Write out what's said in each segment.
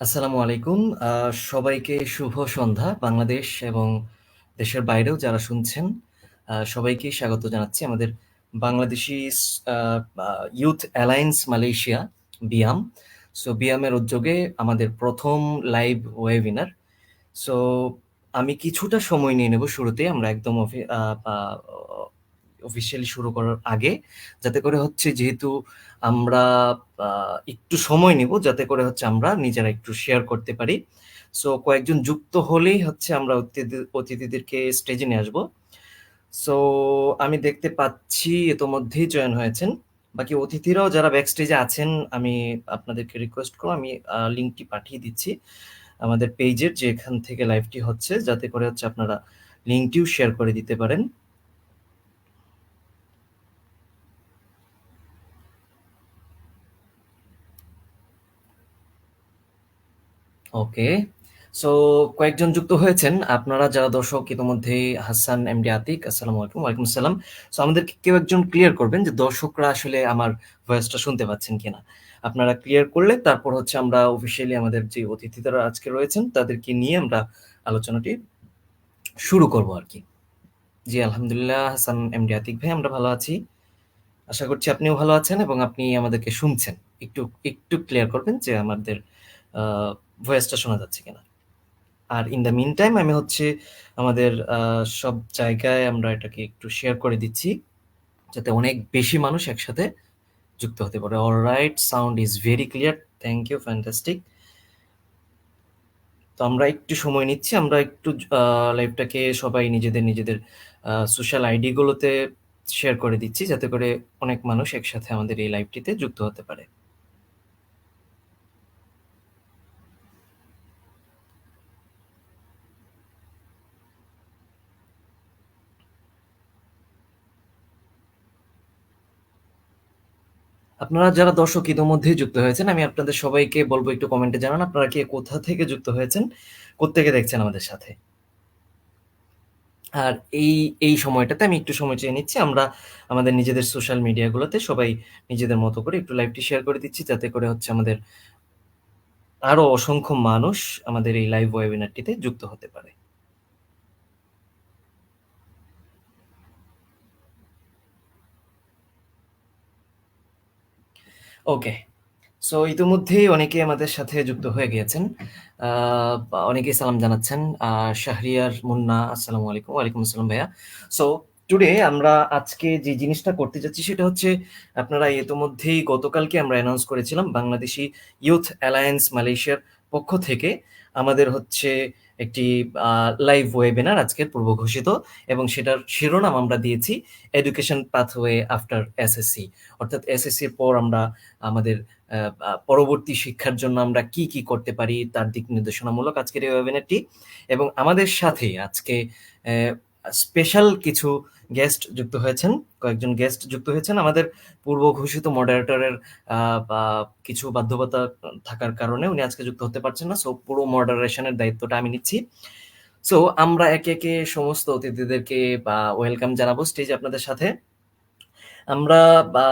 আসসালামু আলাইকুম। সবাইকে শুভ সন্ধ্যা। বাংলাদেশ এবং দেশের বাইরেও যারা শুনছেন, সবাইকেই স্বাগত জানাচ্ছি আমাদের Bangladeshi uh uh youth alliance Malaysia, BIAM. So বিয়ামের উদ্যোগে আমাদের ১ম লাইভ ওয়েবিনার। সো আমি কিছুটা সময় নিয়ে নেব শুরুতে। আমরা একদম অফি আ আ অফিসিয়ালি শুরু করার আগে। যাতে করে হচ্ছে যেহেতু আমরা আ একটু সময় নিব যাতে করে হচ্ছে আমরা নিজেরা একটু শেয়ার করতে পারি। সো কয়েকজন যুক্ত হলেই হচ্ছে আমরা অতিথিদেরকে স্টেজে নিয়ে আসবো। সো আমি দেখতে পাচ্ছি ইতোমধ্যেই জয়েন হয়েছেন। বাকি অতিথিরাও যারা ব্যাকস্টেজে আছেন আমি আপনাদেরকে রিকোয়েস্ট করব আমি লিঙ্কটি পাঠিয়ে দিচ্ছি। আমাদের পেজের যেখান থেকে লাইভটি হচ্ছে যাতে করে হচ্ছে আপনারা লিঙ্কটিও শেয়ার করে দিতে পারেন। ওকে। সো কয়েকজন যুক্ত হয়েছেন। আপনারা যারা দর্শক ইতোমধ্যেই হাসান এমডি আতিক, আসসালামু আলাইকুম। ওয়ালাইকুম আসসালাম। সো আমাদেরকে কেউ একজন ক্লিয়ার করবেন যে দর্শকরা আসলে আমার ভয়েসটা শুনতে পাচ্ছেন কিনা? আপনারা ক্লিয়ার করলে তারপর হচ্ছে আমরা অফিসিয়ালি আমাদের যে অতিথিরা আজকে রয়েছেন তাদেরকে নিয়ে আমরা আলোচনাটি শুরু করব আরকি। জি, আলহামদুলিল্লাহ হাসান এমডি আতিক ভাই আমরা ভালো আছি। আশা করছি আপনিও ভালো আছেন এবং আপনি আমাদেরকে শুনছেন। একটু একটু ক্লিয়ার করবেন যে আমাদের আ ভয়েসটা শোনা যাচ্ছে কিনা? আর ইন দ্য মিন টাইম আমি হচ্ছে আমাদের সব জায়গায় আমরা এটাকে একটু শেয়ার করে দিচ্ছি। যাতে অনেক বেশি মানুষ একসাথে যুক্ত হতে পারে। Alright, sound is very clear. Thank you, fantastic. তো আমরা একটু সময় নিচ্ছি। আমরা একটু লাইভটাকে সবাই নিজেদের সোশ্যাল আইডি গুলোতে শেয়ার করে দিচ্ছি যাতে করে অনেক মানুষ একসাথে আমাদের এই লাইভটিতে যুক্ত হতে পারে। আপনারা যারা দর্শক ইতোমধ্যেই যুক্ত হয়েছেন, আমি আপনাদের সবাইকে বলব একটু কমেন্টে জানান আপনারা কে কোথা থেকে যুক্ত হয়েছেন, কোত্থেকে দেখছেন আমাদের সাথে। আর এই সময়টাতে আমি একটু সময় চেয়ে নিচ্ছি। আমরা আমাদের নিজেদের সোশ্যাল মিডিয়া গুলোতে সবাই নিজেদের মতো করে একটু লাইভটি শেয়ার করে দিচ্ছি যাতে করে হচ্ছে আমাদের আরো অসংখ্য মানুষ আমাদের এই লাইভ ওয়েবিনারটিতে যুক্ত হতে পারে। ওকে। সো ইতিমধ্যেই অনেকেই আমাদের সাথে যুক্ত হয়ে গিয়েছেন। আ অনেকেই সালাম জানাচ্ছেন। শাহরিয়ার মুন্না, আসসালামু আলাইকুম। ওয়ালাইকুম আসসালাম ভাইয়া। সো টুডে আমরা আজকে যে জিনিসটা করতে যাচ্ছি সেটা হচ্ছে আপনারা ইতিমধ্যেই গতকালকে আমরা অ্যানাউন্স করেছিলাম বাংলাদেশি ইউথ অ্যালায়েন্স মালয়েশিয়ার পক্ষ থেকে আমাদের হচ্ছে একটি আ লাইভ ওয়েবিনার আজকের পূর্ব ঘোষিত এবং সেটার শিরোনাম আমরা দিয়েছি এডুকেশন পাথওয়ে আফটার এসএসসি। অর্থাৎ এসএসসির পর আমরা আমাদের আ আ পরবর্তী শিক্ষার জন্য আমরা কি করতে পারি তার দিক নির্দেশনামূলক আজকের এই ওয়েবিনারটি এবং আমাদের সাথে আজকে স্পেশাল কিছু গেস্ট যুক্ত হয়েছেন। কয়েকজন গেস্ট যুক্ত হয়েছেন। আমাদের পূর্ব ঘোষিত মডারেটরের আ বা কিছু বাধ্যবাধকতা থাকার কারণে উনি আজকে যুক্ত হতে পারছেন না। সো পুরো মডারেশন এর দায়িত্বটা আমি নিচ্ছি। সো আমরা একে সমস্ত অতিথিদেরকে ওয়েলকাম জানাবো স্টেজে আপনাদের সাথে। আমরা বা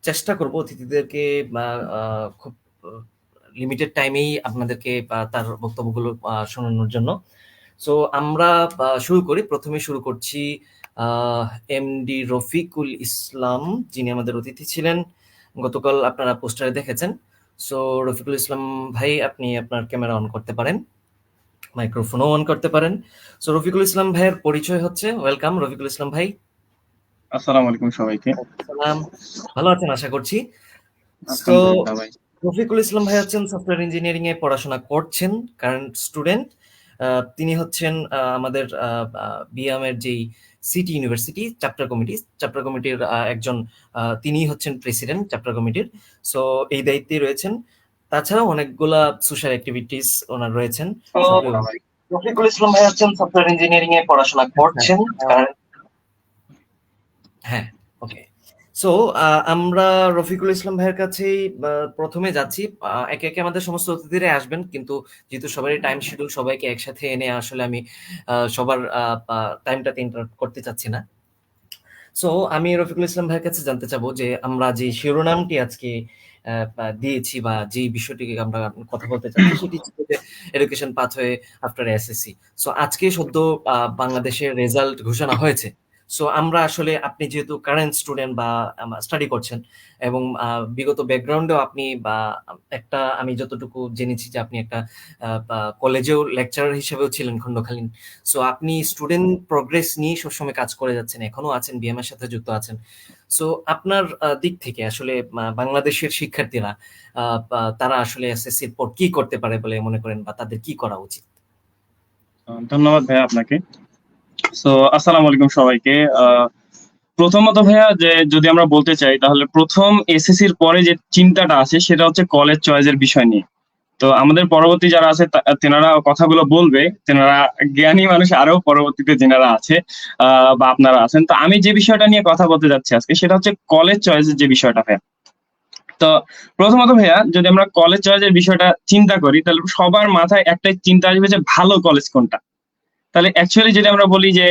চেষ্টা করব অতিথিদেরকে বা আ খুব আ লিমিটেড টাইমেই আপনাদেরকে তার বক্তব্যগুলো শোনানোর জন্য। সো আমরা শুরু করি। ১ম এ শুরু করছি আ এমডি রফিকুল ইসলাম যিনি আমাদের অতিথি ছিলেন। গতকাল আপনারা পোস্টারে দেখেছেন। সো রফিকুল ইসলাম ভাই আপনি আপনার ক্যামেরা অন করতে পারেন। মাইক্রোফোনও অন করতে পারেন। সো রফিকুল ইসলাম ভাইয়ের পরিচয় হচ্ছে ওয়েলকাম রফিকুল ইসলাম ভাই। আসসালামু আলাইকুম সবাইকে। সালাম। ভালো আছেন আশা করছি। সো আলহামদুলিল্লাহ ভাই। রফিকুল ইসলাম ভাই হচ্ছেন সফটওয়্যার ইঞ্জিনিয়ারিং এ পড়াশোনা করছেন, কারেন্ট স্টুডেন্ট। তিনি হচ্ছেন আমাদের আ আ বিয়াম এর যেই সিটি ইউনিভার্সিটি চ্যাপ্টার কমিটির একজন তিনিই হচ্ছেন প্রেসিডেন্ট চ্যাপ্টার কমিটির। সো এই দায়িত্বেই রয়েছেন। তাছাড়াও অনেকগুলা সোশ্যাল এক্টিভিটিস উনার রয়েছেন। তো সক্রিয় ভাই। রফিকুল ইসলাম ভাই হচ্ছেন সফটওয়্যার ইঞ্জিনিয়ারিং এ পড়াশোনা আচ্ছা। করছেন, কারেন্ট হ্যাঁ, ওকে। সো আমরা রফিকুল ইসলাম ভাইয়ের কাছেই ১ম এ যাচ্ছি। একে আমাদের সমস্ত অতিথিরাই আসবেন। কিন্তু যেহেতু সবারই টাইম শিডিউল সবাইকে একসাথে এনে আসলে আমি সবার আ আ টাইমটাতে ইন্টারাপ্ট করতে চাচ্ছি না। সো আমি রফিকুল ইসলাম ভাইয়ের কাছে জানতে চাবো যে আমরা যে শিরোনামটি আজকে দিয়েছি বা যে বিষয়টিকে আমরা কথা বলতে চাচ্ছি সেটি ছিল যে education pathway after SSC. So আজকে সদ্য বাংলাদেশের রেজাল্ট ঘোষণা হয়েছে। সো আমরা আসলে আপনি যেহেতু কারেন্ট স্টুডেন্ট বা স্টাডি করছেন এবং বিগত ব্যাকগ্রাউন্ডেও আপনি বা একটা আমি যতটুকু জেনেছি যে আপনি একটা কলেজেও লেকচারার হিসেবেও ছিলেন খণ্ডকালীন। সো আপনি স্টুডেন্ট প্রোগ্রেস নিয়ে সবসময় কাজ করে যাচ্ছেন, এখনো আছেন, বিএম এর সাথে যুক্ত আছেন। সো আপনার দিক থেকে আসলে বাংলাদেশের শিক্ষার্থীরা তারা আসলে এসএসসির পর কি করতে পারে বলে মনে করেন বা তাদের কি করা উচিত? ধন্যবাদ ভাইয়া আপনাকে। সো আসসালামু আলাইকুম সবাইকে। প্রথমত ভাইয়া, যে যদি আমরা বলতে চাই তাহলে প্রথম এসএসসির পরে যে চিন্তাটা আছে সেটা হচ্ছে কলেজ চয়েসের বিষয় নিয়ে। তো আমাদের পরবর্তী যারা আছে তেনারা কথাগুলো বলবে, তেনারা জ্ঞানী মানুষ আরো পরবর্তীতে যেনারা আছে বা আপনারা আছেন। তো আমি যে বিষয়টা নিয়ে কথা বলতে যাচ্ছি আজকে সেটা হচ্ছে কলেজ চয়েসের যে বিষয়টা ভাইয়া। তো প্রথমত ভাইয়া, যদি আমরা কলেজ চয়েসের বিষয়টা চিন্তা করি তাহলে সবার মাথায় একটাই চিন্তা আসবে যে ভালো কলেজ কোনটা। তাহলে অ্যাকচুয়ালি যদি আমরা বলি যে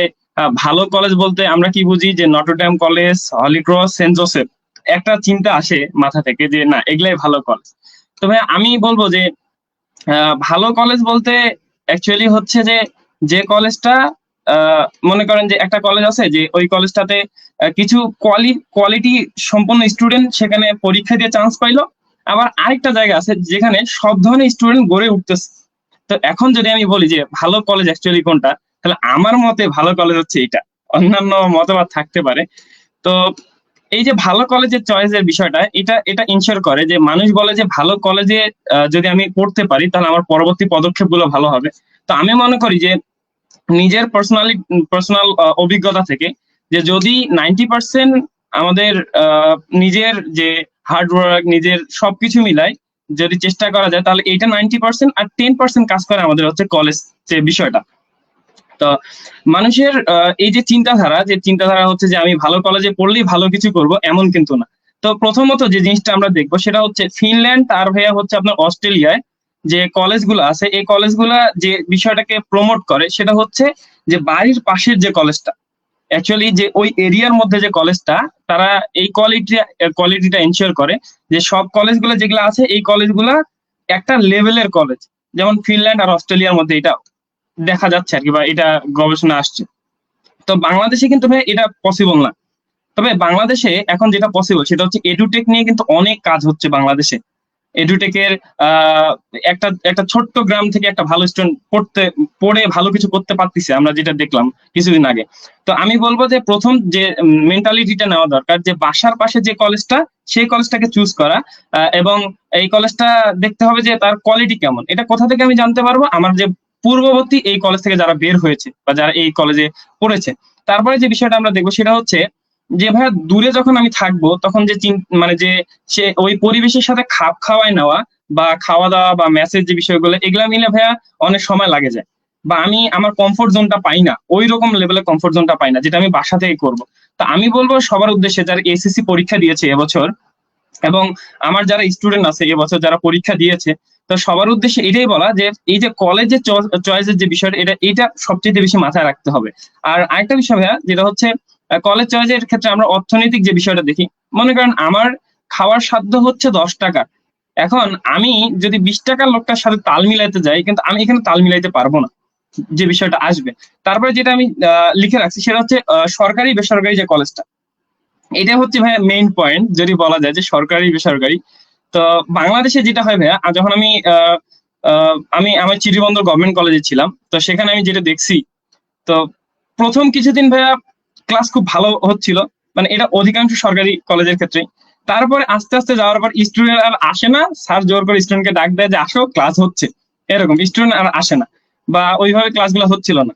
ভালো কলেজ বলতে আমরা কি বুঝি, যে Notre Dame college, Holy Cross, Saint Joseph, একটা চিন্তা আসে মাথা থেকে যে না এগুলাই ভালো কলেজ। তো ভাই আমি বলবো যে ভালো কলেজ বলতে অ্যাকচুয়ালি হচ্ছে যে যে কলেজটা মনে করেন যে একটা কলেজ আছে যে ওই কলেজটাতে কিছু কোয়ালিটি সম্পন্ন স্টুডেন্ট সেখানে পরীক্ষা দিয়ে চান্স পাইলো, আবার আরেকটা জায়গা আছে যেখানে সব ধরনের স্টুডেন্ট গড়ে উঠতেছে। তো এখন যদি আমি বলি যে ভালো কলেজ অ্যাকচুয়ালি কোনটা, তাহলে আমার মতে ভালো কলেজ হচ্ছে এটা। অন্যান্য মতবাদ থাকতে পারে। তো এই যে ভালো কলেজের চয়েসের বিষয়টা, এটা এটা ইনশিওর করে যে মানুষ বলে যে ভালো কলেজে যদি আমি পড়তে পারি তাহলে আমার পরবর্তী পদক্ষেপ গুলো ভালো হবে। তো আমি মনে করি যে নিজের পার্সোনাল অভিজ্ঞতা থেকে যে যদি 90% আমাদের নিজের যে হার্ডওয়ার্ক, নিজের সবকিছু মিলাই যদি চেষ্টা করা যায় তাহলে এইটা 90%, আর 10% কাজ করে আমাদের হচ্ছে কলেজ যে বিষয়টা। তো মানুষের এই যে চিন্তাধারা হচ্ছে যে আমি ভালো কলেজে পড়লেই ভালো কিছু করব, এমন কিন্তু না। তো প্রথমত যে জিনিসটা আমরা দেখবো সেটা হচ্ছে ফিনল্যান্ড আর ভাইয়া হচ্ছে আপনার অস্ট্রেলিয়ায় যে কলেজগুলো আছে, এই কলেজগুলা যে বিষয়টাকে প্রমোট করে সেটা হচ্ছে যে বাড়ির পাশের যে কলেজটা, অ্যাকচুয়ালি যে ওই এরিয়ার মধ্যে যে কলেজটা, তারা এই কোয়ালিটিটা এনশিওর করে যে সব কলেজগুলো যেগুলো আছে এই কলেজগুলা একটা লেভেলের কলেজ। যেমন ফিনল্যান্ড আর অস্ট্রেলিয়ার মধ্যে এটা দেখা যাচ্ছে আর কি, বা এটা গবেষণা আসছে। তো বাংলাদেশে কিন্তু ভাই এটা পসিবল না। তবে বাংলাদেশে এখন যেটা পসিবল সেটা হচ্ছে এডুটেক নিয়ে কিন্তু অনেক কাজ হচ্ছে বাংলাদেশে। এডুটেকের একটা একটা ছোট্ট গ্রাম থেকে একটা ভালো স্টুডেন্ট পড়ে ভালো কিছু করতে পারতেছে, আমরা যেটা দেখলাম কিছুদিন আগে। তো আমি বলবো যে প্রথম যে মেন্টালিটিটা নেওয়া দরকার যে বাসার পাশে যে কলেজটা, সেই কলেজটাকে চুজ করা। এবং এই কলেজটা দেখতে হবে যে তার কোয়ালিটি কেমন। এটা কোথা থেকে আমি জানতে পারবো? আমার যে পূর্ববর্তী এই কলেজ থেকে যারা বের হয়েছে বা যারা এই কলেজে পড়েছে। তারপরে যে বিষয়টা আমরা দেখবো সেটা হচ্ছে যে ভাইয়া দূরে যখন আমি থাকবো তখন যে মানে যে সে ওই পরিবেশের সাথে খাপ খাওয়ায় নেওয়া বা খাওয়া দাওয়া বা ম্যাসেজ যে বিষয়গুলো, এগুলা মিলে ভাইয়া অনেক সময় লাগে যায়, বা আমি আমার কমফোর্ট জোনটা পাই না, ওই রকম লেভেলের কমফোর্ট জোনটা পাই না যেটা আমি বাসা থেকে করবো। তো আমি বলবো সবার উদ্দেশ্যে যারা এসএসসি পরীক্ষা দিয়েছে এবছর, এবং আমার যারা স্টুডেন্ট আছে এবছর যারা পরীক্ষা দিয়েছে, তো সবার উদ্দেশ্যে এটাই বলা যে এই যে কলেজের চয়েসের যে বিষয়টা, এটা সবচেয়ে বেশি মাথায় রাখতে হবে। আর আরেকটা বিষয় ভাইয়া যেটা হচ্ছে কলেজ চয়েসের ক্ষেত্রে আমরা অর্থনৈতিক যে বিষয়টা দেখি। মনে করেন আমার খাওয়ার সাধ্য হচ্ছে 10 টাকা, এখন আমি যদি 20 টাকার লোকটার সাথে তাল মিলাইতে যাই, কিন্তু আমি এখানে তাল মিলাইতে পারবো না, যে বিষয়টা আসবে। তারপরে যেটা আমি লিখে রাখছি সেটা হচ্ছে সরকারি বেসরকারি যে কলেজটা, এটা হচ্ছে ভাইয়া মেইন পয়েন্ট যদি বলা যায় যে সরকারি বেসরকারি। তো বাংলাদেশে যেটা হয় ভাইয়া, যখন আমি আমার চিরিবন্দর গভর্নমেন্ট কলেজে ছিলাম, তো সেখানে আমি যেটা দেখছি, তো প্রথম কিছুদিন ভাইয়া ক্লাস খুব ভালো হচ্ছিল, মানে এটা অধিকাংশ সরকারি কলেজের ক্ষেত্রে। তারপরে আস্তে আস্তে যাওয়ার পর স্টুডেন্ট আর আসে না, স্যার জোর করে স্টুডেন্টকে ডাক দেয় যে আসো ক্লাস হচ্ছে, এরকম স্টুডেন্ট আর আসে না, বা ওইভাবে ক্লাসগুলো হচ্ছিল না।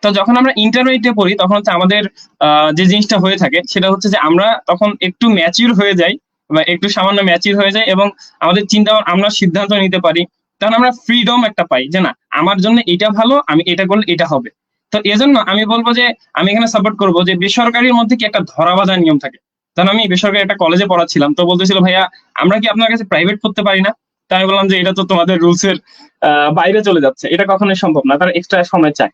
তো যখন আমরা ইন্টারমিডিয়েটে পড়ি তখন হচ্ছে আমাদের যে জিনিসটা হয়ে থাকে সেটা হচ্ছে যে আমরা তখন একটু ম্যাচিউর হয়ে যাই, বা একটু সামান্য ম্যাচিউর হয়ে যায়, এবং আমাদের চিন্তা আমরা সিদ্ধান্ত নিতে পারি। তখন আমরা ফ্রিডম একটা পাই যে না আমার জন্য এটা ভালো, আমি এটা করলে এটা হবে। তো এজন্য আমি বলবো যে আমি এখানে সাপোর্ট করবো যে বেসরকারির মধ্যে কি একটা ধরাবাঁধা নিয়ম থাকে। কারণ আমি বেসরকারি একটা কলেজে পড়াচ্ছিলাম, তো বলতেছিল ভাইয়া আমরা কি আপনার কাছে প্রাইভেট পড়তে পারি না? তাই আমি বললাম যে এটা তো তোমাদের রুলস এর বাইরে চলে যাচ্ছে, এটা কখনোই সম্ভব না, তারা এক্সট্রা সময় চায়।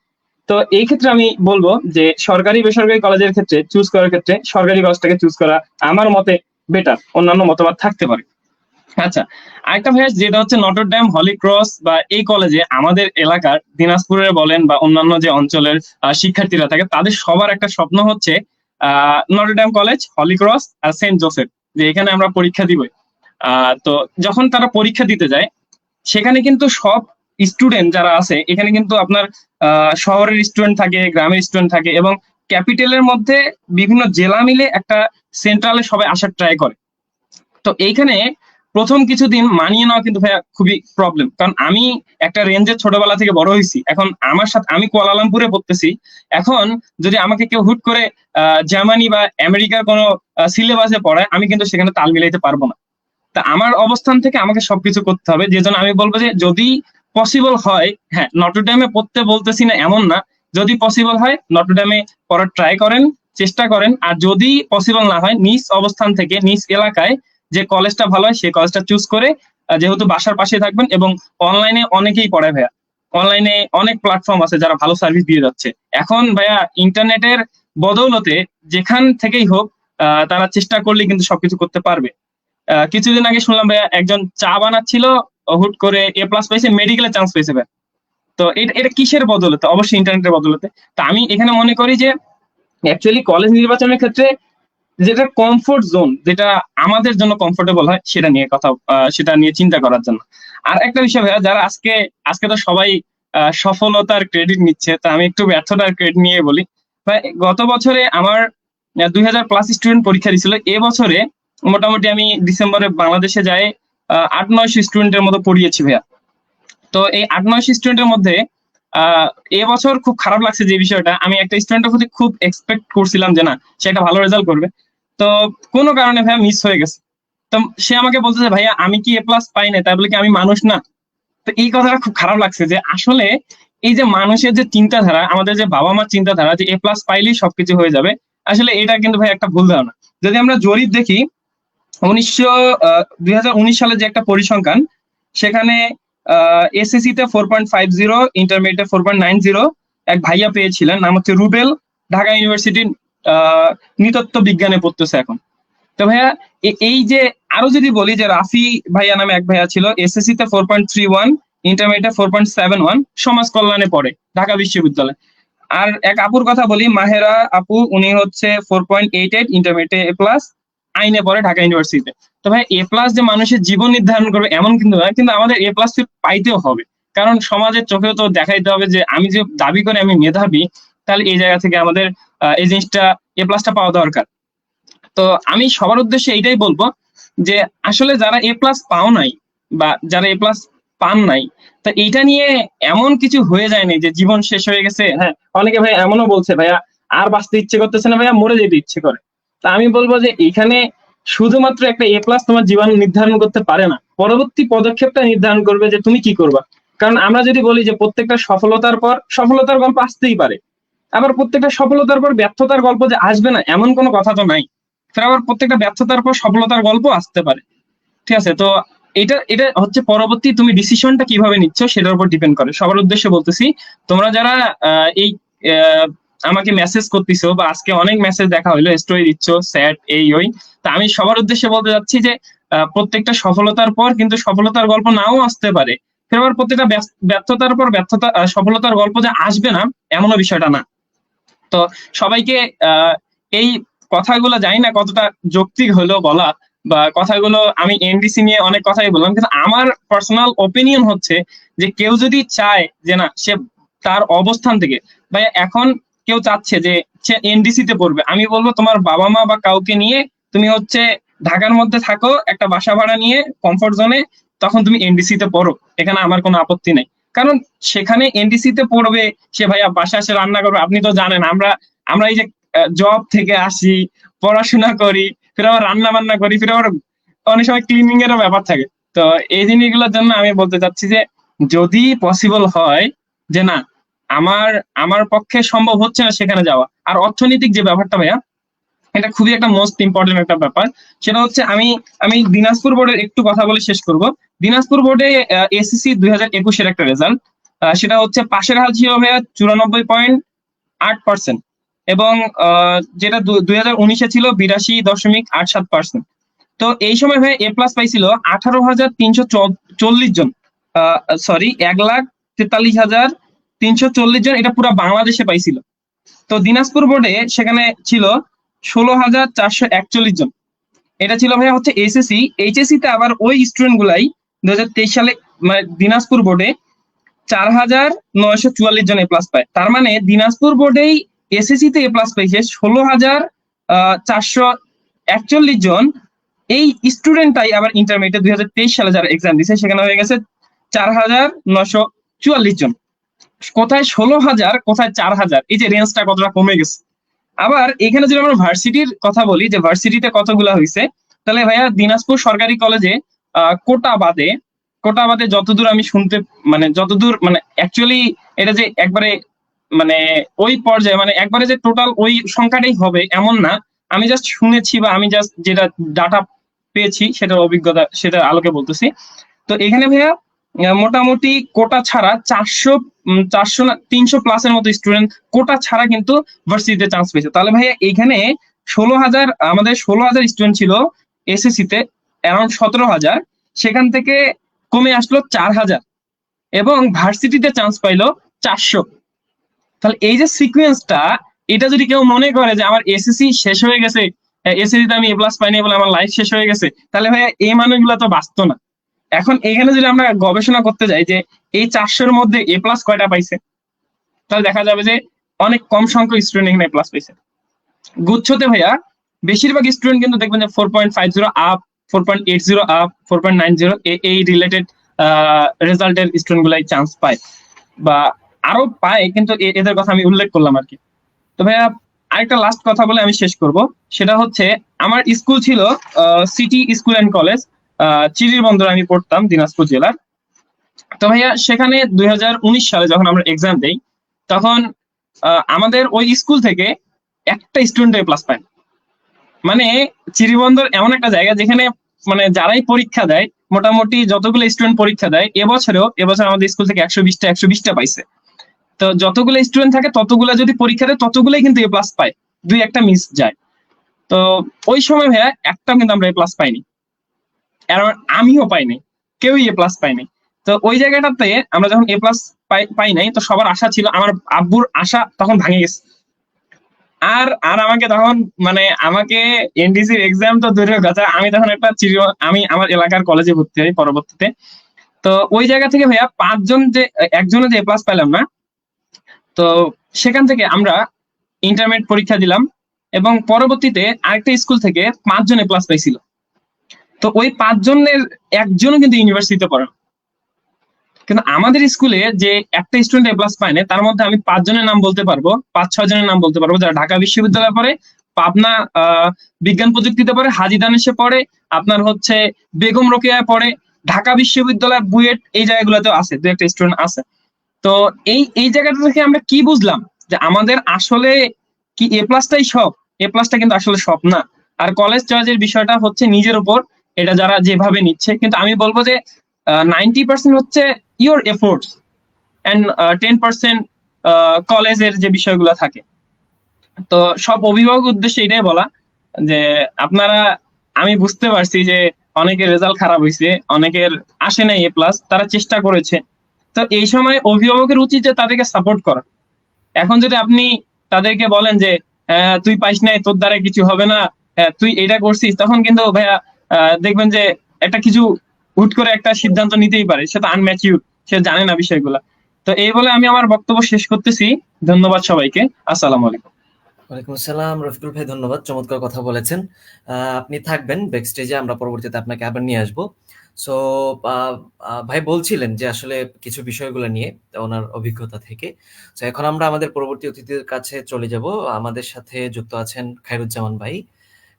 তো এই ক্ষেত্রে আমি বলবো যে সরকারি বেসরকারি কলেজের ক্ষেত্রে চুজ করার ক্ষেত্রে সরকারি কলেজটাকে চুজ করা আমার মতে বেটার, অন্যান্য মতবাদ থাকতে পারে। আচ্ছা, আরেকটা ভাইয়া যেটা হচ্ছে নটর ডেম হলি ক্রস বা এই কলেজে আমাদের এলাকার দিনাজপুরের বলেন বা অন্যান্য যে অঞ্চলের শিক্ষার্থীরা থাকে তাদের সবার একটা স্বপ্ন হচ্ছে Notre Dame college, Holy Cross আর সেন্ট জোসেফ, যে এখানে আমরা পরীক্ষা দিবই। তো যখন তারা পরীক্ষা দিতে যায় সেখানে কিন্তু সব স্টুডেন্ট যারা আছে এখানে কিন্তু আপনার শহরের স্টুডেন্ট থাকে, গ্রামের স্টুডেন্ট থাকে, এবং ক্যাপিটালের মধ্যে বিভিন্ন জেলা মিলে একটা সেন্ট্রালে সবাই আসার ট্রাই করে। তো এইখানে প্রথম কিছুদিন মানিয়ে নেওয়া কিন্তু ভাইয়া খুবই প্রবলেম, কারণ আমি একটা রেঞ্জে ছোটবেলা থেকে বড় হয়েছি। এখন আমার সাথে আমি কুয়ালালামপুরে পড়তেছি, এখন যদি আমাকে কেউ হুট করে জার্মানি বা আমেরিকার কোনো সিলেবাসে পড়ায়, আমি কিন্তু সেখানে তাল মিলাইতে পারবো না। তা আমার অবস্থান থেকে আমাকে সবকিছু করতে হবে, যে জন্য আমি বলবো যে যদি পসিবল হয়, হ্যাঁ নটরডেমে পড়তে বলতেছি না এমন না, যদি পসিবল হয় নটরডেমে পড়ার ট্রাই করেন, চেষ্টা করেন। আর যদি পসিবল না হয় নিজ অবস্থান থেকে নিজ এলাকায় যে কলেজটা ভালো হয় সেই কলেজটা চুজ করে, যেহেতু বাসার পাশে থাকবেন, এবং অনলাইনে অনেকেই পড়ায় ভাইয়া, অনলাইনে অনেক প্ল্যাটফর্ম আছে যারা ভালো সার্ভিস দিয়ে যাচ্ছে। এখন ভাইয়া ইন্টারনেটের বদৌলতে যেখান থেকেই হোক তারা চেষ্টা করলে কিন্তু সবকিছু করতে পারবে। কিছুদিন আগে শুনলাম ভাইয়া একজন চা বানাচ্ছিল, হুট করে A+ পাইছে, মেডিকেলে চান্স পেয়েছে ভাই। তো এটা এটা কিসের বদলতে? অবশ্যই ইন্টারনেটের বদলতে। তা আমি এখানে মনে করি যে অ্যাকচুয়ালি কলেজ নির্বাচনের ক্ষেত্রে যেটা কমফোর্ট জোন, যেটা আমাদের জন্য কমফোর্টেবল হয় সেটা নিয়ে কথা, সেটা নিয়ে চিন্তা করার জন্য। আর একটা বিষয় ভাইয়া, যারা আজকে আজকে তো সবাই সফলতার ক্রেডিট নিচ্ছে, তা আমি একটু ব্যর্থতার ক্রেডিট নিয়ে বলি ভাই। গত বছরে আমার 2000+ স্টুডেন্ট পরীক্ষা দিছিল। এবছরে মোটামুটি আমি ডিসেম্বরে বাংলাদেশে যাই 800-900 স্টুডেন্টের মতো পড়িয়েছি ভাইয়া। তো এই 800-900 স্টুডেন্টের মধ্যে আহ এবছর খুব খারাপ লাগছে যে বিষয়টা, আমি একটা স্টুডেন্টের প্রতি খুব এক্সপেক্ট করছিলাম যে না সে একটা ভালো রেজাল্ট করবে, তো কোনো কারণে ভাইয়া মিস হয়ে গেছে। তো সে আমাকে বলতেছে ভাইয়া আমি কি A+ পাই না, তাই বলে কি আমি মানুষ না? তো এই কথাটা খুব খারাপ লাগছে যে আসলে এই যে মানুষের যে চিন্তাধারা, আমাদের যে বাবা মার চিন্তাধারা যে A+ পাইলেই সবকিছু হয়ে যাবে, আসলে এটা কিন্তু ভাই একটা ভুল ধারণা। যদি আমরা জরিপ দেখি 2019 সালে যে একটা পরিসংখ্যান, সেখানে এসএসসি তে 4.50, ইন্টারমিডিয়েটে 4.90 এক ভাইয়া পেয়েছিলেন, নাম হচ্ছে রুবেল, ঢাকা ইউনিভার্সিটির নৃতত্ব বিজ্ঞানে পড়তেছে এখন। তো ভাইয়া এই যে আরো যদি বলি যে রাফি ভাইয়া নামে এক ভাইয়া ছিল, এসএসসি তে 4.31, ইন্টারমিডিয়েটে 4.71, সমাজ কল্যাণে পড়ে ঢাকা বিশ্ববিদ্যালয়। আর এক আপুর কথা বলি, মাহেরা আপু, উনি হচ্ছে 4.88, ইন্টারমিডিয়েটে A+, আইনে পড়ে ঢাকা ইউনিভার্সিটিতে। তো ভাই A+ যে মানুষের জীবন নির্ধারণ করবে এমন কিন্তু না, কিন্তু আমাদের A+ পাইতেও হবে, কারণ সমাজের চোখেও তো দেখাইতে হবে যে আমি যে দাবি করে আমি মেধাবী, তাহলে এই জায়গা থেকে আমাদের এই জিনিসটা A+টা পাওয়া দরকার। তো আমি সবার উদ্দেশ্যে এইটাই বলবো যে আসলে যারা A+ পাও নাই বা যারা A+ পান নাই, তা এইটা নিয়ে এমন কিছু হয়ে যায়নি যে জীবন শেষ হয়ে গেছে। হ্যাঁ, অনেকে ভাই এমনও বলছে ভাইয়া আর বাঁচতে ইচ্ছে করতেছে না ভাইয়া, মরে যেতে ইচ্ছে করে। তা আমি বলবো যে এইখানে শুধুমাত্র একটা A+ তোমার জীবন নির্ধারণ করতে পারে না, পরবর্তী পদক্ষেপটা নির্ধারণ করবে যে তুমি কি করবা। কারণ আমরা যদি বলি যে প্রত্যেকটা সফলতার পর সফলতার গল্প আসতেই পারে, আবার প্রত্যেকটা সফলতার পর ব্যর্থতার গল্প যে আসবে না এমন কোনো কথা তো নাই। ফের আবার প্রত্যেকটা ব্যর্থতার পর সফলতার গল্প আসতে পারে। ঠিক আছে, তো এটা এটা হচ্ছে পরবর্তী তুমি ডিসিশনটা কিভাবে নিচ্ছ সেটার উপর ডিপেন্ড করে। সবার উদ্দেশ্যে বলতেছি, তোমরা যারা এই আহ, আমাকে মেসেজ করতেছো বা আজকে অনেক মেসেজ দেখা হইলো, স্টোরি দিচ্ছ স্যাড এই ওই, তা আমি সবার উদ্দেশ্যে বলতে যাচ্ছি যে প্রত্যেকটা সফলতার পর কিন্তু সফলতার গল্প নাও আসতে পারে। ফের আবার প্রত্যেকটা ব্যর্থতার পর ব্যর্থতা সফলতার গল্প যে আসবে না এমনও বিষয়টা না। তো সবাইকে এই কথাগুলো জানি না কতটা যৌক্তিক হলো বলা, বা কথাগুলো আমি এনডিসি নিয়ে অনেক কথাই বললাম, কিন্তু আমার পার্সোনাল ওপিনিয়ন হচ্ছে যে কেউ যদি চায় যে না সে তার অবস্থান থেকে, ভাই এখন কেউ চাচ্ছে যে সে এনডিসি তে পড়বে, আমি বলবো তোমার বাবা মা বা কাউকে নিয়ে তুমি হচ্ছে ঢাকার মধ্যে থাকো একটা বাসা ভাড়া নিয়ে কমফোর্ট জোনে, তখন তুমি এনডিসি তে পড়ো, এখানে আমার কোনো আপত্তি নেই। কারণ সেখানে এনডিসি তে পড়বে, সে ভাইয়া বাসা এসে রান্না করবে। আপনি তো জানেন আমরা আমরা এই যে জব থেকে আসি, পড়াশোনা করি, ফির আবার রান্না বান্না করি, ফির আবার অনেক সময় ক্লিনিং এরও ব্যাপার থাকে। তো এই জিনিসগুলোর জন্য আমি বলতে চাচ্ছি যে যদি পসিবল হয় যে না আমার আমার পক্ষে সম্ভব হচ্ছে না সেখানে যাওয়া। আর অর্থনৈতিক যে ব্যাপারটা ভাইয়া, এটা খুবই একটা মোস্ট ইম্পর্টেন্ট একটা ব্যাপার। সেটা হচ্ছে আমি আমি দিনাজপুর বোর্ডের একটু কথা বলে শেষ করব। দিনাজপুর বোর্ডে এসএসসি 2021-এর একটা রেজাল্ট, সেটা হচ্ছে পাশের হাল ছিল ভাইয়া 94.8%, এবং যেটা 2019-এ ছিল 82.87%। তো তো এই সময় ভাই এ প্লাস পাইছিল 18,340 জন, সরি 1,43,340 জন, এটা পুরো বাংলাদেশে পাইছিল। তো দিনাজপুর বোর্ডে সেখানে ছিল 16,441 জন। এটা ছিল ভাইয়া হচ্ছে এসএসসি। এইচএসসি তে আবার ওই স্টুডেন্ট গুলাই 2023 সালে মানে দিনাজপুর বোর্ডে 4,944 জন এ প্লাস পায়। তার মানে দিনাজপুর বোর্ডেই এসএসসি তে এ প্লাস পাইছে 16,441 জন। এই স্টুডেন্টটাই আবার ইন্টারমিডিয়েট 2023 সালে যারা এক্সাম দিছে সেখানে হয়ে গেছে 4,944 জন। কোথায় 16,000, কোথায় 4,000, এই যে রেঞ্জটা কতটা কমে গেছে। আবার এখানে যদি আমরা ভার্সিটির কথা বলি যে ভার্সিটিতে কতগুলা হয়েছে, তাহলে ভাইয়া দিনাজপুর সরকারি কলেজে কোটা বাদে যতদূর আমি শুনতে মানে যতদূর মানে অ্যাকচুয়ালি এটা যে একবারে মানে ওই পর্যায়ে মানে একবারে যে টোটাল ওই সংখ্যাটাই হবে এমন না। আমি জাস্ট শুনেছি বা আমি জাস্ট যেটা ডাটা পেয়েছি সেটার অভিজ্ঞতা সেটার আলোকে বলতেছি। তো এখানে ভাইয়া মোটামুটি কোটা ছাড়া 400 না 300 প্লাসের মতো স্টুডেন্ট কোটা ছাড়া কিন্তু ভার্সিটিতে চান্স পেয়েছে। তাহলে ভাইয়া এখানে 16,000 আমাদের 16,000 স্টুডেন্ট ছিল এসএসসি তে, অ্যারাউন্ড 17,000, সেখান থেকে কমে আসলো 4,000 এবং ভার্সিটিতে চান্স পাইলো 400। তাহলে এই যে সিকুয়েন্সটা, এটা যদি কেউ মনে করে যে আমার এসএসসি শেষ হয়ে গেছে, এসএসসি তে আমি এ প্লাস পাইনি বলে আমার লাইফ শেষ হয়ে গেছে, তাহলে ভাইয়া এই মানুষগুলো তো বাঁচতো না। এখন এখানে যদি আমরা গবেষণা করতে যাই যে এই 400-র মধ্যে এ প্লাস কয়টা পাইছে, তাহলে দেখা যাবে যে অনেক কম সংখ্যক স্টুডেন্ট এখানে এ প্লাস পাইছে। গুচ্ছতে ভাইয়া বেশিরভাগ স্টুডেন্ট কিন্তু দেখবেন যে 4.50 আপ, 4.80 আপ, 4.90 এই রিলেটেড রেজাল্টের স্টুডেন্ট গুলাই চান্স পায় বা আরো পায়, কিন্তু এদের কথা আমি উল্লেখ করলাম আর কি। তো ভাইয়া আরেকটা লাস্ট কথা বলে আমি শেষ করব, সেটা হচ্ছে আমার স্কুল ছিল সিটি স্কুল অ্যান্ড কলেজ, চিরির বন্দরে আমি পড়তাম দিনাজপুর জেলার। তো ভাইয়া সেখানে 2019 সালে যখন আমরা এক্সাম দেই তখন আমাদের ওই স্কুল থেকে একটা স্টুডেন্ট এ প্লাস পায়। মানে চিরিবন্দর এমন একটা জায়গা যেখানে মানে যারাই পরীক্ষা দেয় মোটামুটি যতগুলো স্টুডেন্ট পরীক্ষা দেয়, এবছর আমাদের স্কুল থেকে 120টা পাইছে। তো যতগুলো স্টুডেন্ট থাকে ততগুলো যদি পরীক্ষা দেয় ততগুলোই কিন্তু এ প্লাস পায়, দুই একটা মিস যায়। তো ওই সময় ভাইয়া একটা কিন্তু আমরা এ প্লাস পাইনি, আমিও পাইনি, কেউই এ প্লাস পাইনি। তো ওই জায়গাটাতে আমরা যখন এ প্লাস পাই নাই, তো সবার আশা ছিল, আমার আব্বুর আশা তখন ভাঙে গেছে। আর আর আমাকে তখন মানে আমাকে এনডিসির এক্সাম তো দূরের কথা, আমি তখন আমি আমার এলাকার কলেজে ভর্তি হই পরবর্তীতে। তো ওই জায়গা থেকে ভাইয়া একজনে যে এ প্লাস পাইলাম না, তো সেখান থেকে আমরা ইন্টারমিডিয়েট পরীক্ষা দিলাম এবং পরবর্তীতে আরেকটা স্কুল থেকে 5 জন এ প্লাস পাইছিল। তো ওই 5 জনের একজনও কিন্তু ইউনিভার্সিটিতে পড়ে না। কিন্তু আমাদের স্কুলে যে একটা স্টুডেন্ট এ প্লাস পায় না, তার মধ্যে আমি 5 জনের নাম বলতে পারবো, 5-6 জনের নাম বলতে পারবো যারা ঢাকা বিশ্ববিদ্যালয়ে পড়ে, পাবনা বিজ্ঞান প্রযুক্তিতে পড়ে, হাজী দানেশে পড়ে, আপনার হচ্ছে বেগম রোকেয়ায় পড়ে, ঢাকা বিশ্ববিদ্যালয় বুয়েট এই জায়গাগুলোতে আছে, দু একটা স্টুডেন্ট আছে। তো এই জায়গাটা থেকে আমরা কি বুঝলাম যে আমাদের আসলে কি এ প্লাসটাই সব, এ প্লাসটা কিন্তু আসলে সব না। আর কলেজ চয়েসের বিষয়টা হচ্ছে নিজের উপর, এটা যারা যেভাবে নিচ্ছে। কিন্তু আমি বলবো যে 90% হচ্ছে ইওর এফোর্টস অ্যান্ড 10% কলেজের যে বিষয়গুলো থাকে। তো সব অভিভাবক উদ্দেশ্যে এটাই বলা যে আপনারা, আমি বুঝতে পারছি যে অনেকের রেজাল্ট খারাপ হয়েছে, অনেকের আসে নাই এ প্লাস, তারা চেষ্টা করেছে। তো এই সময় অভিভাবকের উচিত যে তাদেরকে সাপোর্ট করা। এখন যদি আপনি তাদেরকে বলেন যে তুই পাইস নাই, তোর দ্বারা কিছু হবে না, তুই এটা করছিস, তখন কিন্তু ভাইয়া দেখবেন যে একটা কিছু হুট করে একটা সিদ্ধান্ত নিতেই পারে, সেটা আনম্যাচিউর, সে জানে না বিষয়গুলা। তো এই বলে আমি আমার বক্তব্য শেষ করতেছি। ধন্যবাদ সবাইকে। আসসালামু আলাইকুম। ওয়ালাইকুম আসসালাম রফিকুল ভাই, ধন্যবাদ, চমৎকার কথা বলেছেন। আপনি থাকবেন ব্যাক স্টেজে, আমরা পরবর্তীতে আপনাকে আবার নিয়ে আসবো। সো ভাই বলছিলেন যে আসলে কিছু বিষয়গুলো নিয়ে ওনার অভিজ্ঞতা থেকে। তো এখন আমরা আমাদের পরবর্তী অতিথিদের কাছে চলে যাব। আমাদের সাথে যুক্ত আছেন খায়রুজ্জামান ভাই।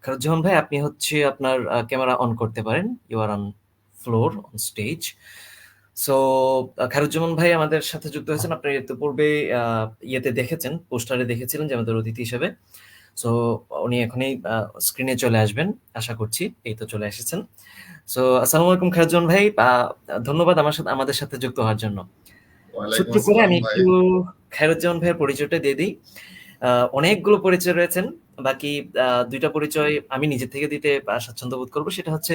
খায়রুজ্জামান ভাই, আপনি হচ্ছে আপনার ক্যামেরা অন করতে পারেন, you are on floor on stage. So Khairuzzaman ভাই আমাদের সাথে যুক্ত হয়েছেন। আপনি ইতিপূর্বে ইয়েতে দেখেছেন, পোস্টারে দেখেছিলেন যে আমাদের অতিথি হিসেবে। সো উনি এখনই স্ক্রিনে চলে আসবেন আশা করছি, এই তো চলে এসেছেন। সো আসসালামু আলাইকুম খায়রুজ্জামান ভাই, ধন্যবাদ আমাদের সাথে যুক্ত হওয়ার জন্য। ওয়ালাইকুম ছোট্ট করে আসসালাম আমি ভাই। একটু খায়রুজ্জামান ভাইয়ের পরিচয়টা দিয়ে দিই। অনেকগুলো পরিচয় রয়েছেন, বাকি দুইটা পরিচয় আমি নিজে থেকে দিতে স্বাচ্ছন্দ্য বোধ করবো। সেটা হচ্ছে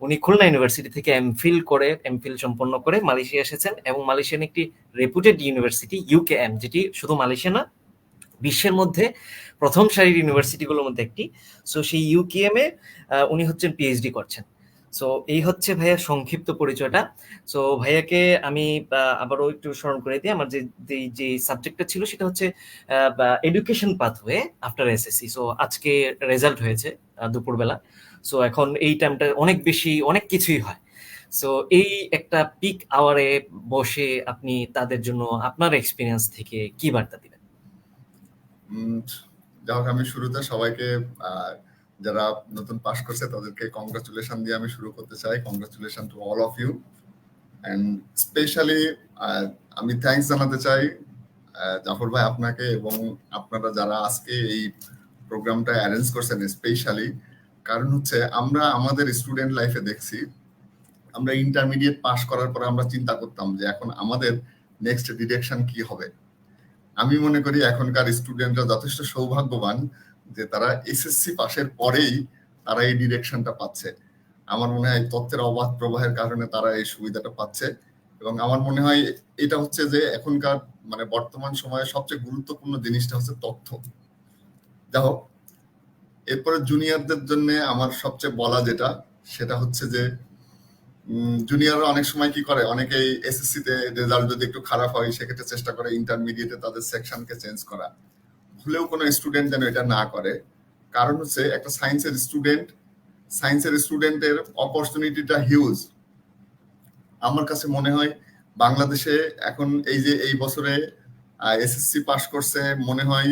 উনি খুলনা ইউনিভার্সিটি থেকে এমফিল সম্পন্ন করে মালয়েশিয়া এসেছেন, এবং মালয়েশিয়ান একটি রেপুটেড ইউনিভার্সিটি ইউকেএম, যেটি শুধু মালয়েশিয়া না, বিশ্বের মধ্যে প্রথম সারির ইউনিভার্সিটিগুলোর মধ্যে একটি। সো সেই ইউকেএম এ উনি হচ্ছেন পিএইচডি করছেন। সো এই হচ্ছে ভাইয়ার সংক্ষিপ্ত পরিচয়টা। সো ভাইয়াকে আমি আবারও একটু স্মরণ করে দিই, আমার যে সাবজেক্টটা ছিল সেটা হচ্ছে education pathway after SSC. So আজকে রেজাল্ট হয়েছে দুপুরবেলা। সো এখন এই টাইমটা অনেক কিছুই হয়। সো এই একটা পিক আওয়ারে বসে আপনি তাদের জন্য আপনার এক্সপিরিয়েন্স থেকে কি বার্তা দিবেন? যাই হোক, আমি শুরুতে সবাইকে যারা নতুন পাস করছে তাদেরকে কংগ্রাচুলেশন দিয়ে আমি শুরু করতে চাই। Congratulation to all of you, and specially আমি থ্যাঙ্কস জানাতে চাই জাফর ভাই আপনাকে, এবং আপনারা যারা আজকে এই প্রোগ্রামটা অ্যারেঞ্জ করছেন স্পেশালি। কারণ হচ্ছে আমরা আমাদের স্টুডেন্ট লাইফে দেখছি, আমরা ইন্টারমিডিয়েট পাস করার পরে আমরা চিন্তা করতাম যে এখন আমাদের নেক্সট ডিরেকশন কি হবে। আমি মনে করি এখনকার স্টুডেন্টরা যথেষ্ট সৌভাগ্যবান যে তারা এসএসসি পাশের পরেই তারা এই ডিরেকশনটা পাচ্ছে। আমার মনে হয় তথ্যের অবাধ প্রবাহের কারণে তারা এই সুবিধাটা পাচ্ছে, এবং আমার মনে হয় এটা হচ্ছে যে এখনকার মানে বর্তমান সময়ে সবচেয়ে গুরুত্বপূর্ণ জিনিসটা হচ্ছে তথ্য। যাই হোক, এরপরে জুনিয়রদের জন্য আমার সবচেয়ে বলা যেটা সেটা হচ্ছে যে জুনিয়ররা অনেক সময় কি করে, অনেকেই এসএসসি তে রেজাল্ট যদি একটু খারাপ হয় সেক্ষেত্রে চেষ্টা করে ইন্টারমিডিয়েটে তাদের সেকশনকে চেঞ্জ করা। ভুলেও কোনো স্টুডেন্ট যেন এটা না করে। কারণ হচ্ছে একটা সায়েন্সের স্টুডেন্টের অপরচুনিটিটা হিউজ। আমার কাছে মনে হয় বাংলাদেশে এখন এই বছরে এসএসসি পাস করছে মনে হয়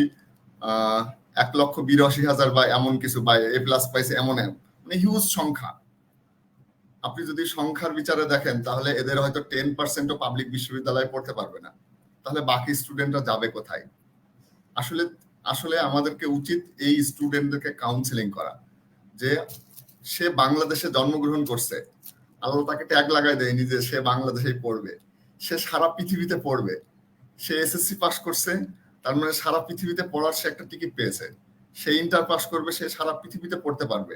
1,82,000 বা এমন কিছু, বা এ প্লাস পাইছে এমন, মানে হিউজ সংখ্যা। আপনি যদি সংখ্যার বিচারে দেখেন তাহলে এদের হয়তো 10% পাবলিক বিশ্ববিদ্যালয়ে পড়তে পারবে না, তাহলে বাকি স্টুডেন্টরা যাবে কোথায়? আসলে আসলে আমাদেরকে উচিত এই স্টুডেন্টদেরকে কাউন্সিলিং করা, যে সে বাংলাদেশে জন্মগ্রহণ করছে, আল্লাহ তাকে ট্যাগ লাগাই দেয়নি যে সে বাংলাদেশেই পড়বে, সে সারা পৃথিবীতে পড়বে। সে এসএসসি পাস করছে, তার মানে সারা পৃথিবীতে পড়ার সে একটা টিকিট পেয়েছে। সে ইন্টার পাস করবে, সে সারা পৃথিবীতে পড়তে পারবে।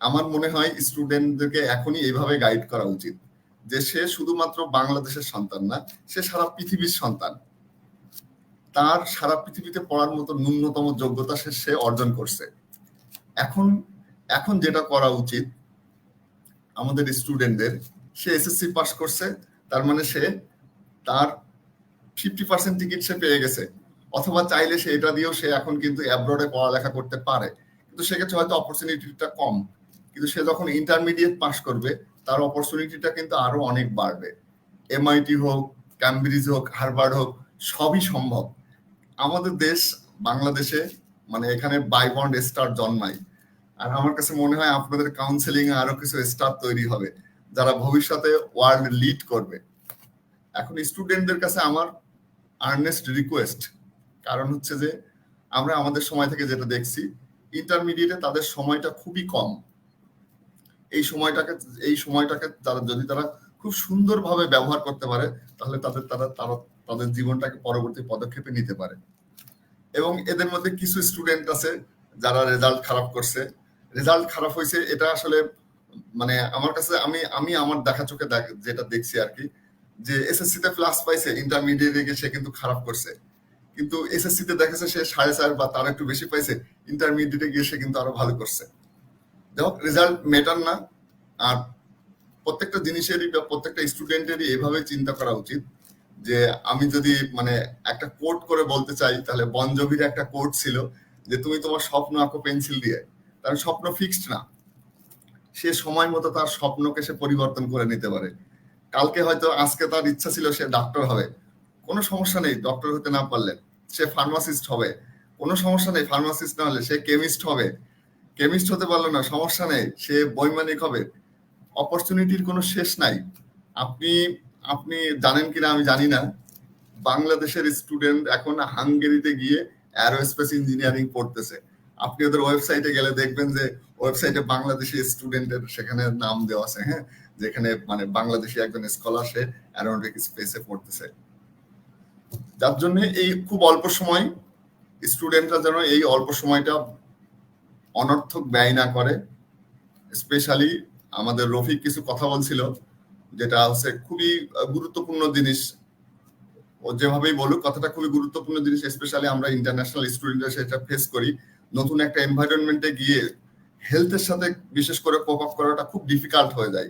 আমার মনে হয় স্টুডেন্টদেরকে এখনই এইভাবে গাইড করা উচিত যে সে শুধুমাত্র বাংলাদেশের সন্তান না, সে সারা পৃথিবীর সন্তান। তার সারা পৃথিবীতে পড়ার মতো ন্যূনতম যোগ্যতা সে অর্জন করছে। এখন যেটা করা উচিত আমাদের স্টুডেন্টদের, সে এসএসসি পাস করছে, তার মানে সে তার 50% টিকিট সে পেয়ে গেছে, অথবা চাইলে সে এটা দিয়েও সে এখন কিন্তু অ্যাব্রডে পড়ালেখা করতে পারে, কিন্তু সেক্ষেত্রে হয়তো অপরচুনিটিটা কম। কিন্তু সে যখন ইন্টারমিডিয়েট পাস করবে তার অপরচুনিটিটা কিন্তু আরো অনেক বাড়বে। এমআইটি হোক, ক্যামব্রিজ হোক, হার্ভার্ড হোক, সবই সম্ভব। আমাদের দেশ বাংলাদেশে, মানে এখানে বাইবন্ড স্টার জন্মায়। আর আমার কাছে মনে হয় আপনাদের কাউন্সেলিং এ আরো কিছু স্টার তৈরি হবে যারা ভবিষ্যতে ওয়ার্ল্ড লিড করবে। এখন স্টুডেন্টদের কাছে আমার আর্নেস্ট রিকোয়েস্ট, কারণ হচ্ছে যে আমরা আমাদের সময় থেকে যেটা দেখছি, ইন্টারমিডিয়েটে তাদের সময়টা খুবই কম। এই সময়টাকে তারা খুব সুন্দরভাবে ব্যবহার করতে পারে, তাহলে তাদের জীবনটাকে পরবর্তী পদক্ষেপে নিতে পারে। এবং এদের মধ্যে কিছু স্টুডেন্ট আছে যারা রেজাল্ট খারাপ করছে, রেজাল্ট খারাপ হয়েছে এটা আসলে মানে আমার কাছে আমি আমার দেখা চোখে যেটা দেখছি আর কি, যে এসএসসি তে প্লাস পাইছে, ইন্টারমিডিয়েটে গিয়ে সে কিন্তু খারাপ করছে, কিন্তু এসএসসি তে দেখেছে সে 4.5 বা তার একটু বেশি পাইছে, ইন্টারমিডিয়েটে গিয়ে সে কিন্তু আরো ভালো করছে। যাই হোক, রেজাল্ট ম্যাটার না। আর প্রত্যেকটা জিনিসেরই বা প্রত্যেকটা স্টুডেন্টেরই এভাবে চিন্তা করা উচিত যে আমি যদি মানে একটা কোট করে বলতে চাই, তাহলে বন জভির একটা কোট ছিল যে তুমি তোমার স্বপ্ন আঁকো পেন্সিল দিয়ে। কারণ স্বপ্ন ফিক্সড না, সে সময় মতো তার স্বপ্নকে সে পরিবর্তন করে নিতে পারে। কালকে হয়তো, আজকে তার ইচ্ছা ছিল সে ডাক্তার হবে, কোনো সমস্যা নেই, ডক্টর হতে না পারলে সে ফার্মাসিস্ট হবে, কোনো সমস্যা নেই, ফার্মাসিস্ট না হলে সে কেমিস্ট হবে, কেমিস্ট হতে পারলো না সমস্যা নেই, সে বৈমানিক হবে। অপরচুনিটির কোনো শেষ নাই। আপনি আপনি জানেন কিনা আমি জানি না, বাংলাদেশের স্টুডেন্ট এখন হাঙ্গেরিতে গিয়ে অ্যারোস্পেস ইঞ্জিনিয়ারিং পড়তেছে। আপনি ওদের ওয়েবসাইটে গেলে দেখবেন যে ওয়েবসাইটে বাংলাদেশি স্টুডেন্টের সেখানে নাম দেওয়া আছে, হ্যাঁ, যেখানে মানে বাংলাদেশি একজন স্কলার সে অ্যারোনটিক স্পেসে পড়তেছে। যার জন্য এই খুব অল্প সময় স্টুডেন্টরা যেন এই অল্প সময়টা অনর্থক ব্যয় না করে। স্পেশালি আমাদের রফিক কিছু কথা বলছিল, যেটা হচ্ছে খুবই গুরুত্বপূর্ণ জিনিস। ও যেভাবেই বলুক, কথাটা খুবই গুরুত্বপূর্ণ জিনিস। স্পেশালি আমরা ইন্টারন্যাশনাল স্টুডেন্টরা সেটা ফেস করি। নতুন একটা এনভায়রনমেন্টে গিয়ে হেলথের সাথে বিশেষ করে কোপ আপ করাটা খুব ডিফিকাল্ট হয়ে যায়।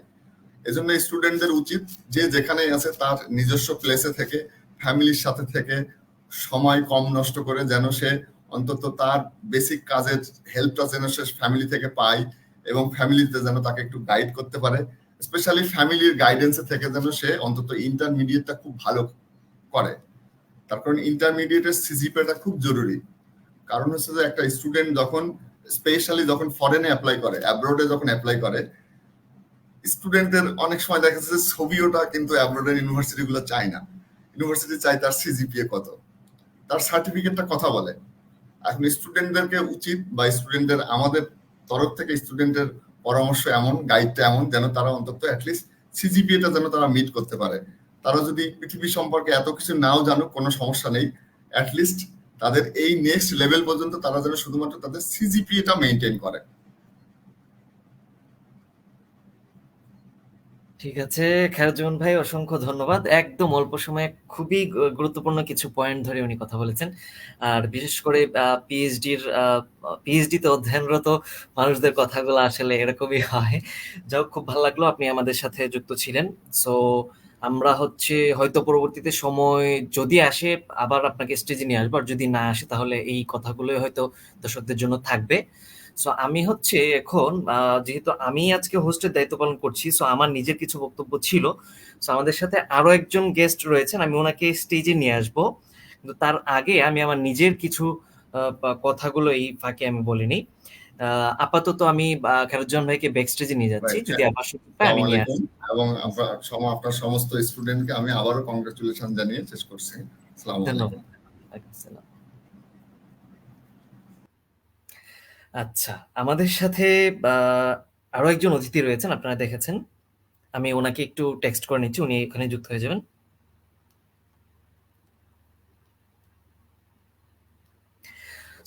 এজন্য স্টুডেন্টদের উচিত যে যেখানেই আছে তার নিজস্ব প্লেসে থেকে, ফ্যামিলির সাথে থেকে, সময় কম নষ্ট করে যেন সে অন্তত তার বেসিক কাজের হেল্পটা যেন সে ফ্যামিলি থেকে পায়, এবং ফ্যামিলিতে যেন তাকে একটু গাইড করতে পারে। স্পেশালি ফ্যামিলির গাইডেন্সে থেকে যেন সে অন্তত ইন্টারমিডিয়েটটা খুব ভালো করে। তার কারণ ইন্টারমিডিয়েটের সিজিপিএটা খুব জরুরি। কারণ হচ্ছে যে একটা স্টুডেন্ট যখন স্পেশালি যখন ফরেনে অ্যাপ্লাই করে, অ্যাব্রোডে যখন অ্যাপ্লাই করে, স্টুডেন্টদের অনেক সময় দেখা যাচ্ছে ছবিওটা কিন্তু অ্যাব্রোডের ইউনিভার্সিটি গুলো চায় না। ইউনিভার্সিটি চাই তার সিজিপিএ কত, তার সার্টিফিকেটটা কথা বলে। এখন স্টুডেন্টদেরকে উচিত, বা স্টুডেন্টদের আমাদের তরফ থেকে স্টুডেন্টের পরামর্শ এমন, গাইডটা এমন, যেন তারা অন্তত অ্যাটলিস্ট সিজিপিএটা যেন তারা মিট করতে পারে। তারা যদি পৃথিবী সম্পর্কে এত কিছু নাও জানুক, কোনো সমস্যা নেই, অ্যাটলিস্ট তাদের এই নেক্সট লেভেল পর্যন্ত তারা যেন শুধুমাত্র তাদের সিজিপিএটা মেনটেন করে। ঠিক আছে, খায়রুজ্জামান ভাই অসংখ্য ধন্যবাদ। একদম অল্প সময়ে খুবই গুরুত্বপূর্ণ কিছু পয়েন্ট ধরে উনি কথা বলেছেন। আর বিশেষ করে পিএইচডিতে অধ্যয়নরত মানুষদের কথাগুলো আসলে এরকমই হয়। যাও, খুব ভালো লাগলো আপনি আমাদের সাথে যুক্ত ছিলেন। সো আমরা হয়তো পরবর্তীতে সময় যদি আসে আবার আপনাকে স্টেজে নিয়ে আসবো, আর যদি না আসে তাহলে এই কথাগুলোই হয়তো দর্শকদের জন্য থাকবে। সো আমি এখন যেহেতু আমি আজকে হোস্টের দায়িত্ব পালন করছি, সো আমার নিজের কিছু বক্তব্য ছিল। সো আমাদের সাথে আরো একজন গেস্ট রয়েছেন, আমি ওনাকে স্টেজে নিয়ে আসব, কিন্তু তার আগে আমি আমার নিজের কিছু কথাগুলো এই ফাঁকে আমি বলিনি। আপাতত আমি খায়রুজ্জামান ভাইকে ব্যাক স্টেজে নিয়ে যাচ্ছি, যদি আবার সুযোগ পাই আমি নিয়ে আসছি। এবং আপনার সমস্ত স্টুডেন্টকে আমি আবারও কংগ্রেচুলেশন জানিয়ে শেষ করছি। আসসালামু আলাইকুম। ধন্যবাদ। আসসালাম। আচ্ছা, আমাদের সাথে আরো একজন অতিথি রয়েছেন, আপনারা দেখেছেন। আমি ওনাকে একটু টেক্সট করে নিচ্ছি, উনি এখানে যুক্ত হয়ে যাবেন।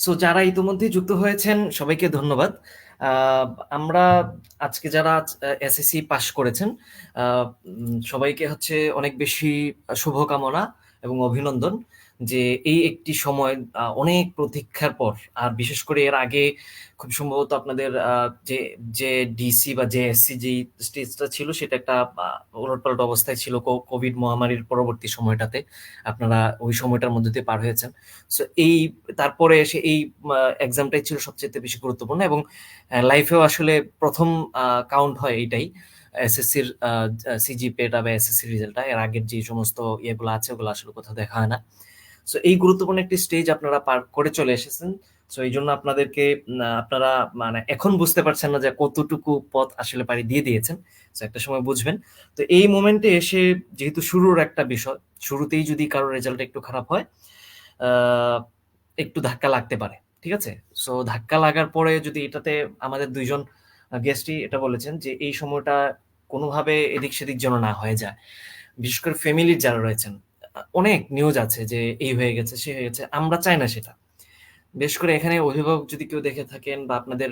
সো যারা ইতিমধ্যে যুক্ত হয়েছেন সবাইকে ধন্যবাদ। আমরা আজকে যারা এসএসসি পাশ করেছেন সবাইকে অনেক বেশি শুভকামনা এবং অভিনন্দন, যে এই একটি সময় অনেক প্রতীক্ষার পর, আর বিশেষ করে এর আগে খুব সম্ভবত আপনাদের যে যে ডিসি বা যে এসসি যে স্টেজটা ছিল সেটা একটা উলটপালট অবস্থায় ছিল কোভিড মহামারীর পরবর্তী সময়টাতে। আপনারা ওই সময়টার মধ্যে দিয়ে পার হয়েছেন। সো তারপরে এসে এই এক্সামটাই ছিল সবচেয়ে বেশি গুরুত্বপূর্ণ, এবং লাইফেও আসলে প্রথম কাউন্ট হয় এইটাই, এসএসসির সিজিপিএটা বা এসএসসি রেজাল্টটা। এর আগের যে সমস্ত ইয়েগুলো আছে ওগুলো আসলে কোথাও দেখা হয় না। সো এই গুরুত্বপূর্ণ একটি স্টেজ আপনারা পার করে চলে এসেছেন। সো এই জন্য আপনাদেরকে আপনারা মানে এখন বুঝতে পারছেন না যে কতটুকু পথ আসলে পাড়ি দিয়ে দিয়েছেন। সো একটা সময় বুঝবেন। তো এই মোমেন্টে এসে, যেহেতু শুরুর একটা বিষয়, শুরুতেই যদি কারোর রেজাল্ট একটু খারাপ হয়, একটু ধাক্কা লাগতে পারে, ঠিক আছে? সো ধাক্কা লাগার পরে যদি এটাতে, আমাদের দুইজন গেস্টই এটা বলেছেন যে এই সময়টা কোনোভাবে এদিক সেদিক যেন না হয়ে যায়। বিশেষ করে ফ্যামিলির যারা রয়েছেন, অনেক নিউজ আছে যে এই হয়ে গেছে সে হয়ে গেছে, আমরা চাই না সেটা। বিশেষ করে এখানে অভিভাবক যদি কেউ দেখে থাকেন, বা আপনাদের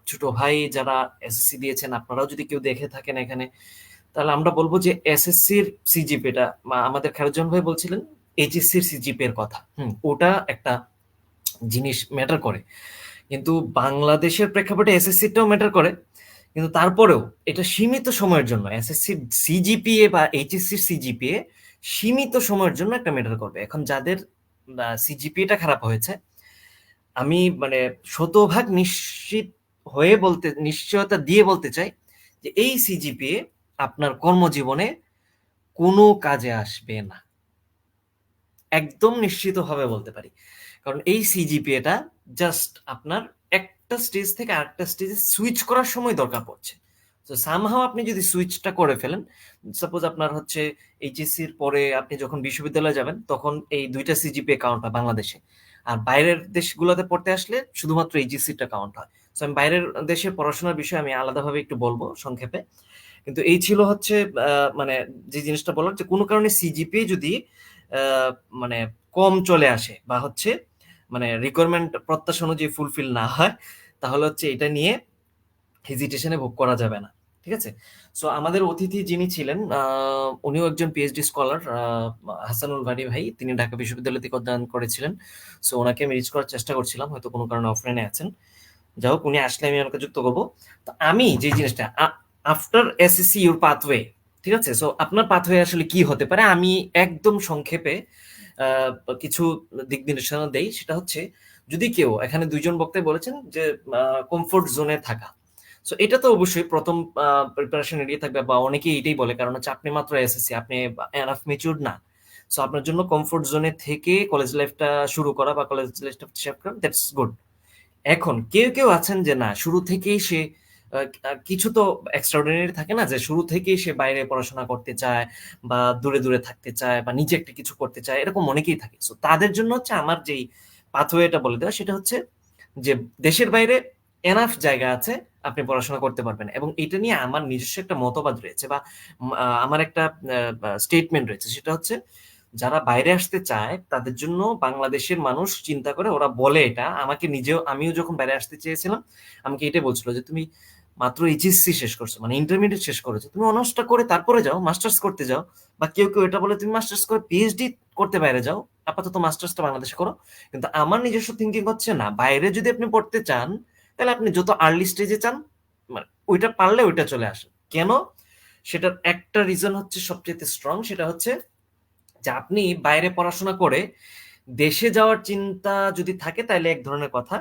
ছোট ভাই যারা এসএসসি দিয়েছেন আপনারাও যদি কেউ দেখে থাকেন এখানে, তাহলে আমরা বলবো যে এসএসসির সিজিপিএটা, আমাদের খায়রুজ্জামান ভাই বলছিলেন এইচএসসির সিজিপিএ এর কথা, ওটা একটা জিনিস ম্যাটার করে, কিন্তু বাংলাদেশের প্রেক্ষাপটে এসএসসিটাও ম্যাটার করে। কিন্তু তারপরেও এটা সীমিত সময়ের জন্য, এসএসসির সিজিপিএ বা এইচএসসির সিজিপিএ সীমিত সময়ের জন্য একটা ম্যাটার করবে। এখন যাদের সিজিপিএটা খারাপ হয়েছে, আমি মানে শতভাগ নিশ্চয়তা দিয়ে বলতে চাই যে এই সিজিপিএ আপনার কর্মজীবনে কোনো কাজে আসবে না, একদম নিশ্চিতভাবে বলতে পারি। কারণ এই সিজিপিএটা জাস্ট আপনার একটা স্টেজ থেকে আরেকটা স্টেজে সুইচ করার সময় দরকার পড়ছে। তো সামহাও আপনি যদি সুইচটা করে ফেলেন, সাপোজ আপনার এইচএসসির পরে আপনি যখন বিশ্ববিদ্যালয়ে যাবেন তখন এই দুইটা সিজিপিএ কাউন্ট হয় বাংলাদেশে, আর বাইরের দেশগুলোতে পড়তে আসলে শুধুমাত্র এইচএসসিটা কাউন্ট হয়। তো আমি বাইরের দেশের পড়াশোনার বিষয়ে আমি আলাদাভাবে একটু বলবো সংক্ষেপে। কিন্তু এই ছিল মানে যে জিনিসটা বলার, যে কোনো কারণে সিজিপিএ যদি মানে কম চলে আসে, বা মানে রিকোয়ারমেন্ট প্রত্যাশা অনুযায়ী ফুলফিল না হয়, তাহলে হচ্ছে এটা নিয়ে হেজিটেশনে ভোগ করা যাবে না। ঠিক আছে? সো আমাদের অতিথি যিনি ছিলেন উনিও একজন পিএইচডি স্কলার, হাসানুল বারী ভাই। তিনি ঢাকা বিশ্ববিদ্যালয় থেকে অধ্যয়ন করেছিলেন। সো ওনাকে আমি রিচ করার চেষ্টা করছিলাম, হয়তো কোনো কারণে অফলাইনে আছেন। যাই হোক, উনি আসলে আমি ওনাকে যুক্ত করবো। তো আমি যে জিনিসটা আফটার এসএসসি ইউর পাথওয়ে, ঠিক আছে, সো আপনার পাথওয়ে আসলে কি হতে পারে আমি একদম সংক্ষেপে কিছু দিক নির্দেশনা দেই। সেটা হচ্ছে, যদি কেউ, এখানে দুইজন বক্তাই বলেছেন যে কমফোর্ট জোনে থাকা, সো এটা তো অবশ্যই প্রথম প্রিপারেশন এড়িয়ে থাকবে, বা অনেকেই এটাই বলে, কারণ হচ্ছে আপনি মাত্র এসএসসি, আপনি এনাফ ম্যাচিউরড না। সো আপনার জন্য কমফোর্ট জোনে থেকে কলেজ লাইফটা শুরু করা বা কলেজ লাইফটা শেপ করা, দ্যাটস গুড। এখন কেউ কেউ আছেন যে না, শুরু থেকেই সে কিছু তো এক্সট্রাঅর্ডিনারি থাকে না, যে শুরু থেকেই সে বাইরে পড়াশোনা করতে চায় বা দূরে দূরে থাকতে চায় বা নিজে একটা কিছু করতে চায়, এরকম অনেকেই থাকে। সো তাদের জন্য হচ্ছে আমার যেই পাথওয়েটা বলে দেওয়া, সেটা হচ্ছে যে দেশের বাইরে এনাফ জায়গা আছে আপনি পড়াশোনা করতে পারবেন, এবং এটা নিয়ে আমার নিজস্ব একটা মতবাদ রয়েছে, বা আমার একটা স্টেটমেন্ট রয়েছে। সেটা হচ্ছে, যারা বাইরে আসতে চায় তাদের জন্য বাংলাদেশের মানুষ চিন্তা করে, ওরা বলে এটা আমাকে নিজেও, আমিও যখন বাইরে আসতে চেয়েছিলাম আমাকে এটাই বলছিল যে তুমি মাত্র এইচএসসি শেষ করছো, মানে ইন্টারমিডিয়েট শেষ করেছো, তুমি অনার্সটা করে তারপরে যাও মাস্টার্স করতে যাও। বা কেউ কেউ এটা বলে তুমি মাস্টার্স করে পিএইচডি করতে বাইরে যাও, আপাতত মাস্টার্সটা বাংলাদেশে করো। কিন্তু আমার নিজস্ব থিঙ্কিং হচ্ছে, না, বাইরে যদি আপনি পড়তে চান তাহলে আপনি যত আর্লি স্টেজে চান, মানে ওইটা পারলে ওইটা চলে আসেন। কেন? সেটার একটা রিজন হচ্ছে সবচেয়ে স্ট্রং, সেটা হচ্ছে যে আপনি বাইরে পড়াশোনা করে দেশে যাওয়ার চিন্তা যদি থাকে তাহলে এক ধরনের কথা,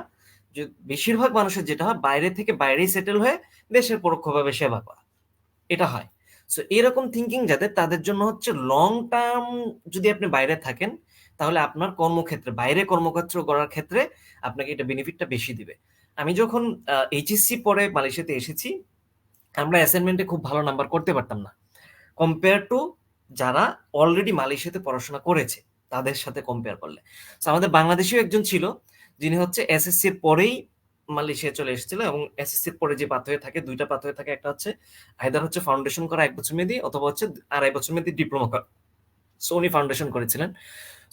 যে বেশিরভাগ মানুষের যেটা হয়, বাইরে থেকে বাইরেই সেটেল হয়ে দেশের পরোক্ষভাবে সেবা করা, এটা হয়। সো এরকম থিঙ্কিং যাদের, তাদের জন্য হচ্ছে লং টার্ম যদি আপনি বাইরে থাকেন, তাহলে আপনার কর্মক্ষেত্রে, বাইরে কর্মক্ষেত্র করার ক্ষেত্রে আপনাকে এটা বেনিফিটটা বেশি দিবে। আমি যখন এইচএসসি পরে মালয়েশিয়াতে এসেছি, আমরা অ্যাসাইনমেন্টে খুব ভালো নাম্বার করতে পারতাম না, কম্পেয়ার টু যারা অলরেডি মালয়েশিয়াতে পড়াশোনা করেছে তাদের সাথে কম্পেয়ার করলে। So, আমাদের বাংলাদেশেও একজন ছিল যিনি হচ্ছে এসএসসি এর পরেই মালয়েশিয়া চলে এসেছিল, এবং এসএসসি এর পরে যে পাথওয়ে থাকে, দুইটা পাথওয়ে থাকে, একটা হচ্ছে আইদার হচ্ছে ফাউন্ডেশন করা 1 বছর মেয়াদি, অথবা হচ্ছে 2.5 বছর মেয়াদি ডিপ্লোমা করা। সো উনি ফাউন্ডেশন করেছিলেন।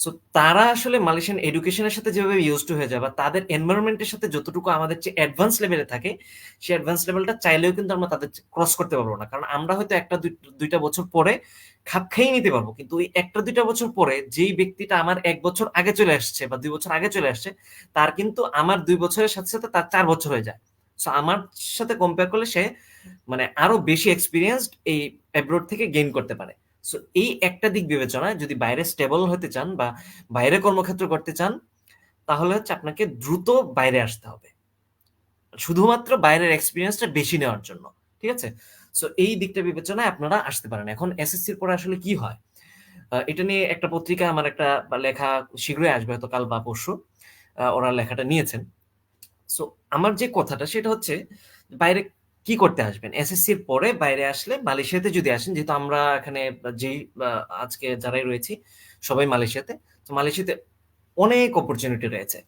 সো তারা আসলে মালয়েশিয়ান এডুকেশনের সাথে যেভাবে ইউজ টু হয়ে যায়, বা তাদের এনভায়রনমেন্টের সাথে যতটুকু আমাদের চেয়ে অ্যাডভান্স লেভেলে থাকে, সেই অ্যাডভান্স লেভেলটা চাইলেও কিন্তু আমরা তাদের ক্রস করতে পারবো না। কারণ আমরা হয়তো একটা দুইটা বছর পরে খাপ খাইয়ে নিতে পারবো, কিন্তু ওই একটা দুইটা বছর পরে যেই ব্যক্তিটা আমার 1 বছর আগে চলে আসছে বা 2 বছর আগে চলে আসছে, তার কিন্তু আমার 2 বছরের সাথে সাথে তার 4 বছর হয়ে যায়। সো আমার সাথে কম্পেয়ার করলে সে মানে আরো বেশি এক্সপিরিয়েন্সড এই অ্যাব্রোড থেকে গেইন করতে পারে। সো এই একটা দিক বিবেচনায় যদি বাইরে স্টেবল হতে চান বা বাইরে কর্মক্ষেত্র করতে চান, তাহলে হচ্ছে আপনাকে দ্রুত বাইরে আসতে হবে, শুধুমাত্র বাইরের এক্সপিরিয়েন্সটা বেশি নেওয়ার জন্য। ঠিক আছে? সো এই দিকটা বিবেচনায় আপনারা আসতে পারেন। এখন এসএসসির পরে আসলে কি হয়, এটা নিয়ে একটা পত্রিকায় আমার একটা লেখা শীঘ্রই আসবে, হয়তো কাল বা পরশু ওরা লেখাটা নিয়েছেন। সো আমার যে কথাটা সেটা হচ্ছে, বাইরে কি করতে আসবেন এসএসসির পরে? বাইরে আসলে মালয়েশিয়াতে যদি আসেন, যেহেতু আমরা এখানে যেই আজকে যারাই রয়েছি সবাই মালয়েশিয়াতে, তো মালয়েশিয়াতে অনেক অপরচুনিটি রয়েছে।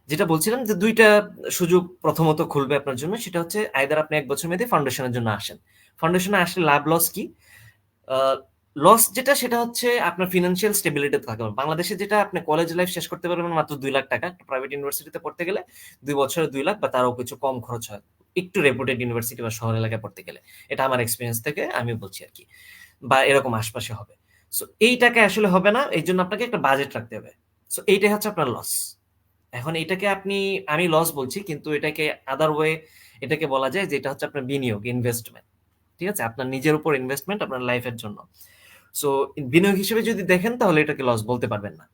যেটা বলছিলাম যে দুইটা সুযোগ প্রথমত খুলবে আপনার জন্য, সেটা হচ্ছে আইদার আপনি 1 বছর মেয়াদে ফাউন্ডেশনের জন্য আসেন। ফাউন্ডেশনে আসলে লাভ লস কি? লস যেটা, সেটা হচ্ছে আপনার ফিনান্সিয়াল স্টেবিলিটি থাকবে। বাংলাদেশে যেটা আপনি কলেজ লাইফ শেষ করতে পারবেন মাত্র 2 লাখ টাকা, প্রাইভেট ইউনিভার্সিটিতে পড়তে গেলে 2 বছরে 2 লাখ বা তারও কিছু কম খরচ হয়, একটু রেপুটেড ইউনিভার্সিটি বা শহর এলাকায় পড়তে গেলে। এটা আমার এক্সপিরিয়েন্স থেকে আমি বলছি আর কি, বা এরকম আশপাশে হবে। সো এই টাকা আসলে হবে না, এই জন্য আপনাকে একটা বাজেট রাখতে হবে। সো এইটাই হচ্ছে আপনার লস। এখন এটাকে আপনি, আমি লস বলছি কিন্তু এটাকে আদার ওয়ে এটাকে বলা যায় যে এটা হচ্ছে আপনার বিনিয়োগ, ইনভেস্টমেন্ট। ঠিক আছে? আপনার নিজের উপর ইনভেস্টমেন্ট আপনার লাইফের জন্য। সো বিনিয়োগ হিসেবে যদি দেখেন তাহলে এটাকে লস বলতে পারবেন না।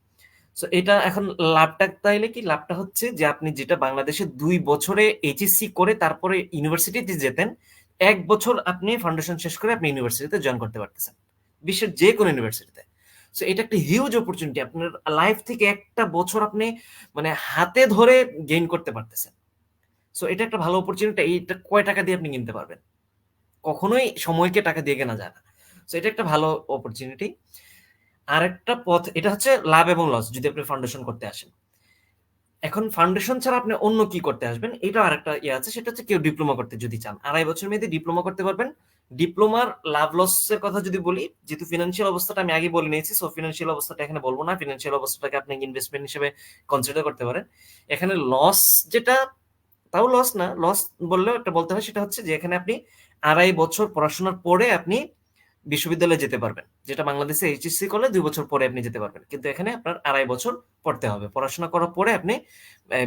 সো এটা এখন লাভটা তাইলে কি? লাভটা হচ্ছে যে আপনি যেটা বাংলাদেশে 2 বছরে এইচএসসি করে তারপরে ইউনিভার্সিটিতে যেতেন, 1 বছর আপনি ফাউন্ডেশন শেষ করে আপনি ইউনিভার্সিটিতে জয়েন করতে পারতেছেন, বিশ্বের যে কোনো ইউনিভার্সিটিতে। সো এটা একটা হিউজ অপরচুনিটি, আপনার লাইফ থেকে একটা বছর আপনি মানে হাতে ধরে গেইন করতে পারতেছেন। সো এটা একটা ভালো অপরচুনিটি। এইটা কয় টাকা দিয়ে আপনি কিনতে পারবেন? কখনোই সময়কে টাকা দিয়ে কেনা যায় না। সো এটা একটা ভালো অপরচুনিটি। আরেকটা পথ, এটা হচ্ছে লাভ এবং লস যদি আপনি ফাউন্ডেশন করতে আসেন। এখন ফাউন্ডেশন ছাড়া আপনি অন্য কি করতে আসবেন, এটা আরেকটা ইয়ে আছে, সেটা হচ্ছে কেউ ডিপ্লোমা করতে যদি চান, 2.5 বছর মেয়াদে ডিপ্লোমা করতে পারবেন। ডিপ্লোমার লাভ লসের কথা যদি বলি, যেহেতু ফিনান্সিয়াল অবস্থাটা আমি আগে বলে নিয়েছি, সো ফিনান্সিয়াল অবস্থাটা এখানে বলবো না, ফিনান্সিয়াল অবস্থাটাকে আপনি ইনভেস্টমেন্ট হিসেবে কনসিডার করতে পারেন। এখানে লস যেটা তাও লস না, লস বললেও একটা বলতে হয়, সেটা হচ্ছে যে এখানে আপনি 2.5 বছর পড়াশোনার পরে আপনি বিশ্ববিদ্যালয়ে যেতে পারবেন, যেটা বাংলাদেশে এইচএসসি করলে 2 বছর পরে আপনি যেতে পারবেন, কিন্তু এখানে আপনার 2.5 বছর পড়তে হবে, পড়াশোনা করার পরে আপনি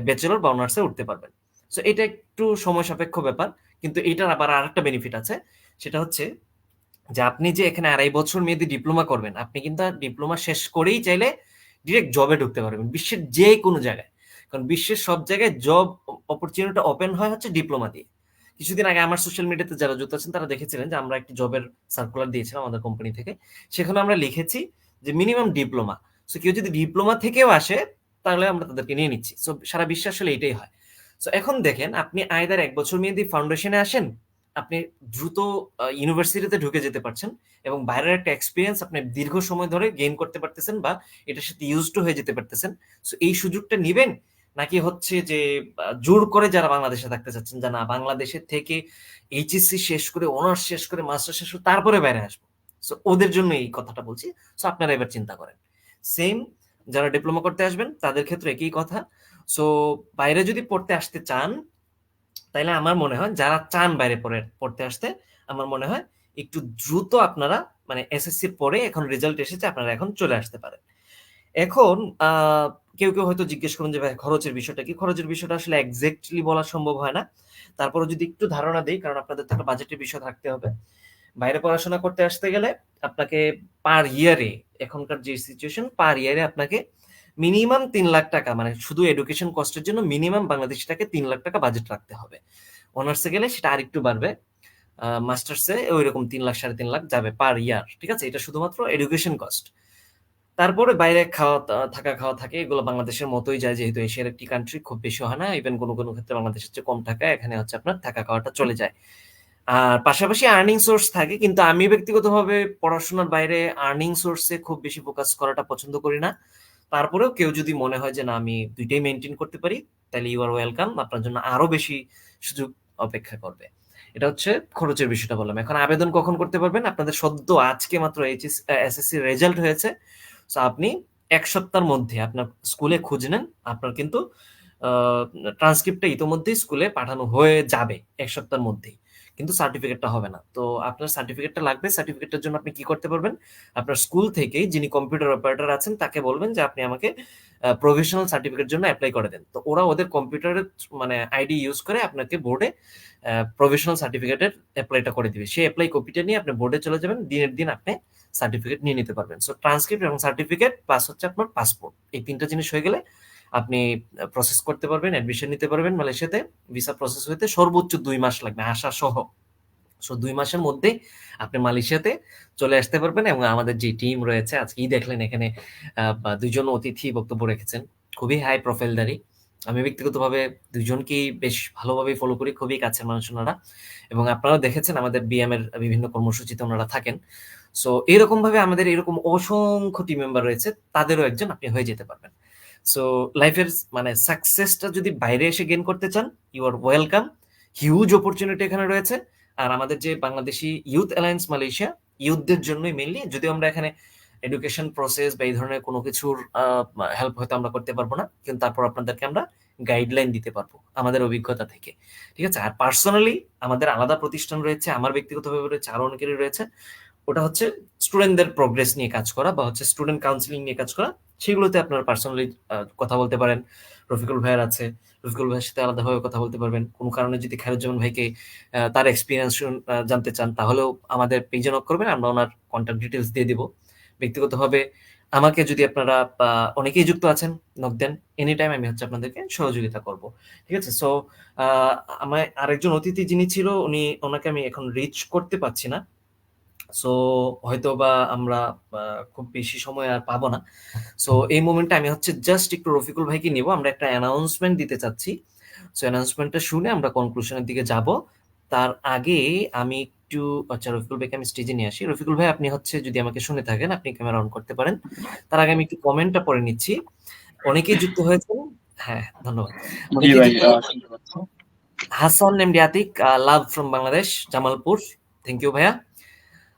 ব্যাচেলর বা অনার্সে উঠতে পারবেন। সো এটা একটু সময় সাপেক্ষ ব্যাপার, কিন্তু এটার আবার আরেকটা বেনিফিট আছে, সেটা হচ্ছে যে আপনি যে এখানে 2.5 বছর মেয়াদি ডিপ্লোমা করবেন, আপনি কিন্তু ডিপ্লোমা শেষ করেই চাইলে ডিরেক্ট জবে ঢুকতে পারবেন বিশ্বের যে কোনো জায়গায়, কারণ বিশ্বের সব জায়গায় জব অপরচুনিটি ওপেন হয় হচ্ছে ডিপ্লোমা দিয়ে। কিছুদিন আগে আমার সোশ্যাল মিডিয়াতে যারা যুক্ত আছেন তারা দেখেছিলেন যে আমরা একটি জবের সার্কুলার দিয়েছিলাম আমাদের কোম্পানি থেকে, সেখানে আমরা লিখেছি যে মিনিমাম ডিপ্লোমা। সো কেউ যদি ডিপ্লোমা থেকেও আসে তাহলে আমরা তাদেরকে নিয়ে নিচ্ছি। সো সারা বিশ্বে আসলে এটাই হয়। সো এখন দেখেন, আপনি আইদার 1 বছর মেয়াদি ফাউন্ডেশনে আসেন, আপনি দ্রুত ইউনিভার্সিটিতে ঢুকে যেতে পারছেন এবং বাইরের একটা এক্সপিরিয়েন্স আপনি দীর্ঘ সময় ধরে গেইন করতে পারতেছেন বা এটার সাথে ইউজড হয়ে যেতে পারতেছেন। সো এই সুযোগটা নিবেন, নাকি হচ্ছে যে জোর করে যারা বাংলাদেশে থাকতে চাচ্ছেন যে না বাংলাদেশের থেকে এইচএসসি শেষ করে অনার্স শেষ করে মাস্টার শেষ করে তারপরে বাইরে আসবো, সো ওদের জন্য এই কথাটা বলছি। সো আপনারা এবার চিন্তা করেন, সেম যারা ডিপ্লোমা করতে আসবেন তাদের ক্ষেত্রে একই কথা। সো বাইরে যদি পড়তে আসতে চান, তাইলে আমার মনে হয় যারা চান বাইরে পড়তে আসতে, আমার মনে হয় একটু দ্রুত আপনারা মানে এসএসসির পরে এখন রেজাল্ট এসেছে, আপনারা এখন চলে আসতে পারেন। এখন কেউ কেউ হয়তো জিজ্ঞেস করুন যে ভাই খরচের বিষয়টা কি, খরচের বিষয়টা আসলে এক্স্যাক্টলি বলা সম্ভব হয় না, তারপরে যদি একটু ধারণা দিই, কারণ আপনাদের তো একটা বাজেটের বিষয় থাকতে হবে। বাইরে পড়াশোনা করতে আসতে গেলে আপনাকে পার ইয়ারে, এখনকার যে সিচুয়েশন, পার ইয়ারে আপনাকে মিনিমাম 3 লাখ টাকা, মানে শুধু এডুকেশন কস্টের জন্য মিনিমাম বাংলাদেশি টাকা 3 লাখ টাকা বাজেট রাখতে হবে। অনার্সে গেলে সেটা আরেকটু বাড়বে, মাস্টার্সে ওই রকম 3 লাখ 3.5 লাখ যাবে পার ইয়ার। ঠিক আছে, এটা শুধুমাত্র এডুকেশন কস্ট। তারপরে বাইরে থাকা খাওয়া থাকে, এগুলো বাংলাদেশের মতোই যায়, যেহেতু এশিয়ার একটি কান্ট্রি, খুব বেশি হয় না, ইভেন কোনো কোনো ক্ষেত্রে বাংলাদেশের চেয়ে কম টাকা এখানে হচ্ছে আপনার থাকা খাওয়াটা চলে যায়। আর পাশাপাশি আর্নিং সোর্স থাকে, কিন্তু আমি ব্যক্তিগতভাবে পড়াশোনার বাইরে আর্নিং সোর্সে খুব বেশি ফোকাস করাটা পছন্দ করি না। তারপরেও কেউ যদি মনে হয় যে না আমি দুইটাই মেনটেন করতে পারি, তাহলে ইউ আর ওয়েলকাম, আপনার জন্য আরো বেশি সুযোগ অপেক্ষা করবে। এটা হচ্ছে খরচের বিষয়টা বললাম। এখন আবেদন কখন করতে পারবেন? আপনাদের সদ্য আজকে মাত্র এসএসসি রেজাল্ট হয়েছে, সো আপনি 1 সপ্তাহের মধ্যে আপনার স্কুলে খোঁজ নেন, আপনার কিন্তু ট্রান্সক্রিপ্টটা ইতোমধ্যেই স্কুলে পাঠানো হয়ে যাবে 1 সপ্তাহের মধ্যেই, কিন্তু সার্টিফিকেটটা হবে না। তো আপনার সার্টিফিকেটটা লাগবে। সার্টিফিকেটের জন্য আপনি কি করতে পারবেন? আপনার স্কুল থেকে যিনি কম্পিউটার অপারেটর আছেন তাকে বলবেন যে আপনি আমাকে প্রফেশনাল সার্টিফিকেট জন্য অ্যাপ্লাই করে দেন। তো ওরা ওদের কম্পিউটারের মানে আইডি ইউজ করে আপনাকে বোর্ডে প্রফেশনাল সার্টিফিকেটের অ্যাপ্লাইটা করে দিবে। সেই অ্যাপ্লাই কপিটা নিয়ে আপনি বোর্ডে চলে যাবেন, দিনের দিন আপনি সার্টিফিকেট নিয়ে নিতে পারবেন। সো ট্রান্সক্রিপ্ট এবং সার্টিফিকেট প্লাস হচ্ছে আপনার পাসপোর্ট, এই 3টা জিনিস হয়ে গেলে আপনি প্রসেস করতে পারবেন, অ্যাডমিশন নিতে পারবেন মালয়েশিয়াতে। ভিসা প্রসেস হইতে সর্বোচ্চ 2 মাস লাগবে আসা সহ। সো 2 মাসের মধ্যে আপনি মালয়েশিয়াতে চলে আসতে পারবেন। এবং আমাদের যে টিম রয়েছে, আজকেই দেখলেন এখানে 2 জন অতিথি বক্তব্য রেখেছেন, খুবই হাই প্রোফাইলদারি। আমি ব্যক্তিগতভাবে 2 জনকেই বেশ ভালোভাবে ফলো করি, খুবই কাছের মানুষ ওনারা, এবং আপনারাও দেখেছেন আমাদের বিএম এর বিভিন্ন কর্মসূচিতে ওনারা থাকেন। সো এরকম ভাবে আমাদের এরকম অসংখ্য টিম মেম্বার রয়েছে, তাদেরও একজন আপনি হয়ে যেতে পারবেন। সো লাইফের মানে সাকসেসটা যদি বাইরে এসে গেইন করতে চান, you are welcome. Huge opportunity এখানে রয়েছে। আর আমাদের যে বাংলাদেশি ইউথ অ্যালায়েন্স মালয়েশিয়া, ইউথদের জন্যই মেইনলি, যদিও আমরা এখানে এডুকেশন প্রসেস বা এই ধরনের কোনো কিছুর হেল্প হয়তো আমরা করতে পারবো না, কিন্তু তারপর আপনাদেরকে আমরা গাইডলাইন দিতে পারবো আমাদের অভিজ্ঞতা থেকে। ঠিক আছে, আর পার্সোনালি আমাদের আলাদা প্রতিষ্ঠান রয়েছে, আমার ব্যক্তিগতভাবে রয়েছে, আরো অনেকেরই রয়েছে। ওটা হচ্ছে স্টুডেন্টদের প্রোগ্রেস নিয়ে কাজ করা বা হচ্ছে স্টুডেন্ট কাউন্সিলিং নিয়ে কাজ করা। সেগুলোতে আপনারা পার্সোনালি কথা বলতে পারেন। রফিকুল ভাইয়ের আছে, রফিকুল ভাইয়ের সাথে আলাদাভাবে কথা বলতে পারবেন। কোনো কারণে যদি খায়রুজ্জামান ভাইকে তার এক্সপিরিয়েন্স জানতে চান, তাহলেও আমাদের পেজে নক করবেন, আমরা ওনার কন্ট্যাক্ট ডিটেলস দিয়ে দিব। ব্যক্তিগতভাবে আমাকে যদি আপনারা অনেকেই যুক্ত আছেন, নক দেন, এনি টাইম আমি হচ্ছে আপনাদেরকে সহযোগিতা করব। ঠিক আছে, সো আমার আরেকজন অতিথি যিনি ছিল, ওনাকে আমি এখন রিচ করতে পারছি না। সো হয়তো বা আমরা খুব বেশি সময় আর পাবো না। সো এই মোমেন্টে আমি হচ্ছে জাস্ট একটু রফিকুল ভাইকে নিব, আমরা একটা অ্যানাউন্সমেন্ট দিতে চাচ্ছি। সো অ্যানাউন্সমেন্টটা শুনে আমরা কনক্লুশনের দিকে যাব। তার আগে আমি একটু, আচ্ছা রফিকুল ভাইকে আমি স্টেজে নিয়ে আসি। রফিকুল ভাই, আপনি হচ্ছে যদি আমাকে শুনে থাকেন, আপনি ক্যামেরা অন করতে পারেন। তার আগে আমি একটু কমেন্টটা পড়ে নিচ্ছি। অনেকেই যুক্ত হয়েছেন। হ্যাঁ, ধন্যবাদ। জি অনেকেই ভাই, যুক্ত শুনতে পাচ্ছি। Hasan MD Atik, love from Bangladesh, Jamalpur. Thank you ভাইয়া।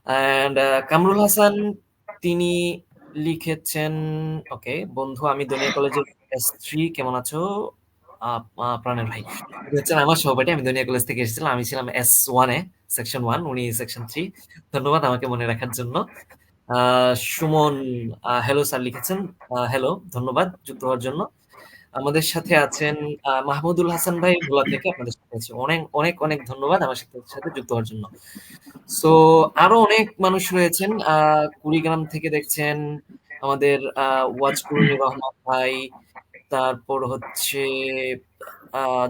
অ্যান্ড কামরুল হাসান, তিনি লিখেছেন, ওকে বন্ধু, আমি দনিয়া কলেজের S3, কেমন আছো? প্রাণের ভাই। উনি হচ্ছেন আমার সহপাঠী। আমি দনিয়া কলেজ থেকে এসেছিলাম। আমি ছিলাম S1 এ, সেকশন 1, উনি সেকশন 3। ধন্যবাদ আমাকে মনে রাখার জন্য। সুমন হ্যালো স্যার লিখেছেন। হ্যালো, ধন্যবাদ যুক্ত হওয়ার জন্য। আমাদের সাথে আছেন মাহমুদুল হাসান ভাই ভোলা থেকে, আপনাদের সাথে আছে। অনেক অনেক অনেক ধন্যবাদ আমার সাথে যুক্ত হওয়ার জন্য। সো আরো অনেক মানুষ রয়েছেন। কুড়িগ্রাম থেকে দেখছেন আমাদের ওয়াজকুর রহমান ভাই, তারপর হচ্ছে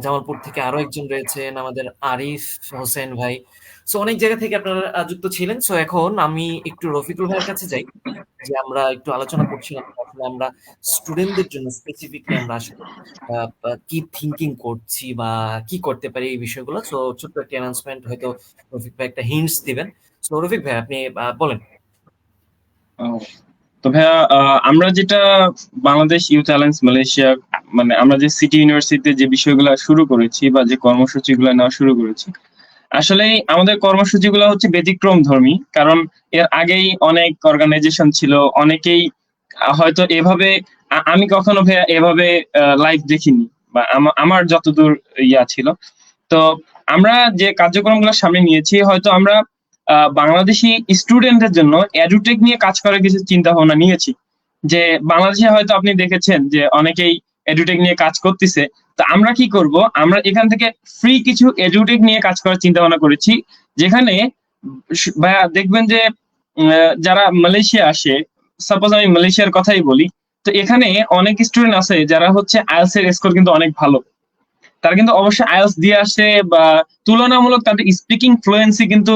জামালপুর থেকে আরো একজন রয়েছেন আমাদের আরিফ হোসেন ভাই। সো অনেক জায়গা থেকে আপনারা যুক্ত ছিলেন। সো এখন আমি একটু রফিকুল ভাইয়ের কাছে যাই, যে আমরা একটু আলোচনা করছিলাম যে আসলে আমরা স্টুডেন্টদের জন্য স্পেসিফিকলি আমরা আসলে কি থিঙ্কিং করছি বা কি করতে পারি এই বিষয়গুলো। সো ছোট্ট একটা অ্যানাউন্সমেন্ট, হয়তো রফিক ভাই একটা হিন্টস দিবেন। সো রফিক ভাই আপনি বলেন। তো ভাইয়া, আমরা যেটা বাংলাদেশ ইউথ অ্যালায়েন্স মালয়েশিয়া, মানে আমরা যে সিটি ইউনিভার্সিটিতে যে বিষয়গুলো শুরু করেছি বা যে কর্মসূচিগুলো নেওয়া শুরু করেছি, আসলে আমাদের কর্মসূচিগুলো হচ্ছে ব্যতিক্রম ধর্মী। কারণ এর আগেই অনেক অর্গানাইজেশন ছিল, অনেকেই হয়তো এভাবে, আমি কখনো ভাইয়া এভাবে লাইভ দেখিনি, বা আমার যতদূর ইয়া ছিল। তো আমরা যে কার্যক্রমগুলো সামনে নিয়েছি, হয়তো আমরা বাংলাদেশি স্টুডেন্টদের জন্য এডুটেক নিয়ে কাজ করার কিছু চিন্তা ভাবনা নিয়েছি। যে বাংলাদেশে হয়তো আপনি দেখেছেন যে অনেকেই এডুটেক নিয়ে কাজ করতেছে। তো আমরা কি করব, আমরা এখান থেকে ফ্রি কিছু এডুটেক নিয়ে কাজ করার চিন্তা ভাবনা করেছি, যেখানে ভাইয়া দেখবেন যে যারা মালয়েশিয়া আসে, সাপোজ আমি মালয়েশিয়ার কথাই বলি, তো এখানে অনেক স্টুডেন্ট আছে যারা হচ্ছে আইএলটিএস এর স্কোর কিন্তু অনেক ভালো। তারা কিন্তু অবশ্যই আইএলটিএস দিয়ে আসে, বা তুলনামূলক তাদের স্পিকিং ফ্লুয়েন্সি কিন্তু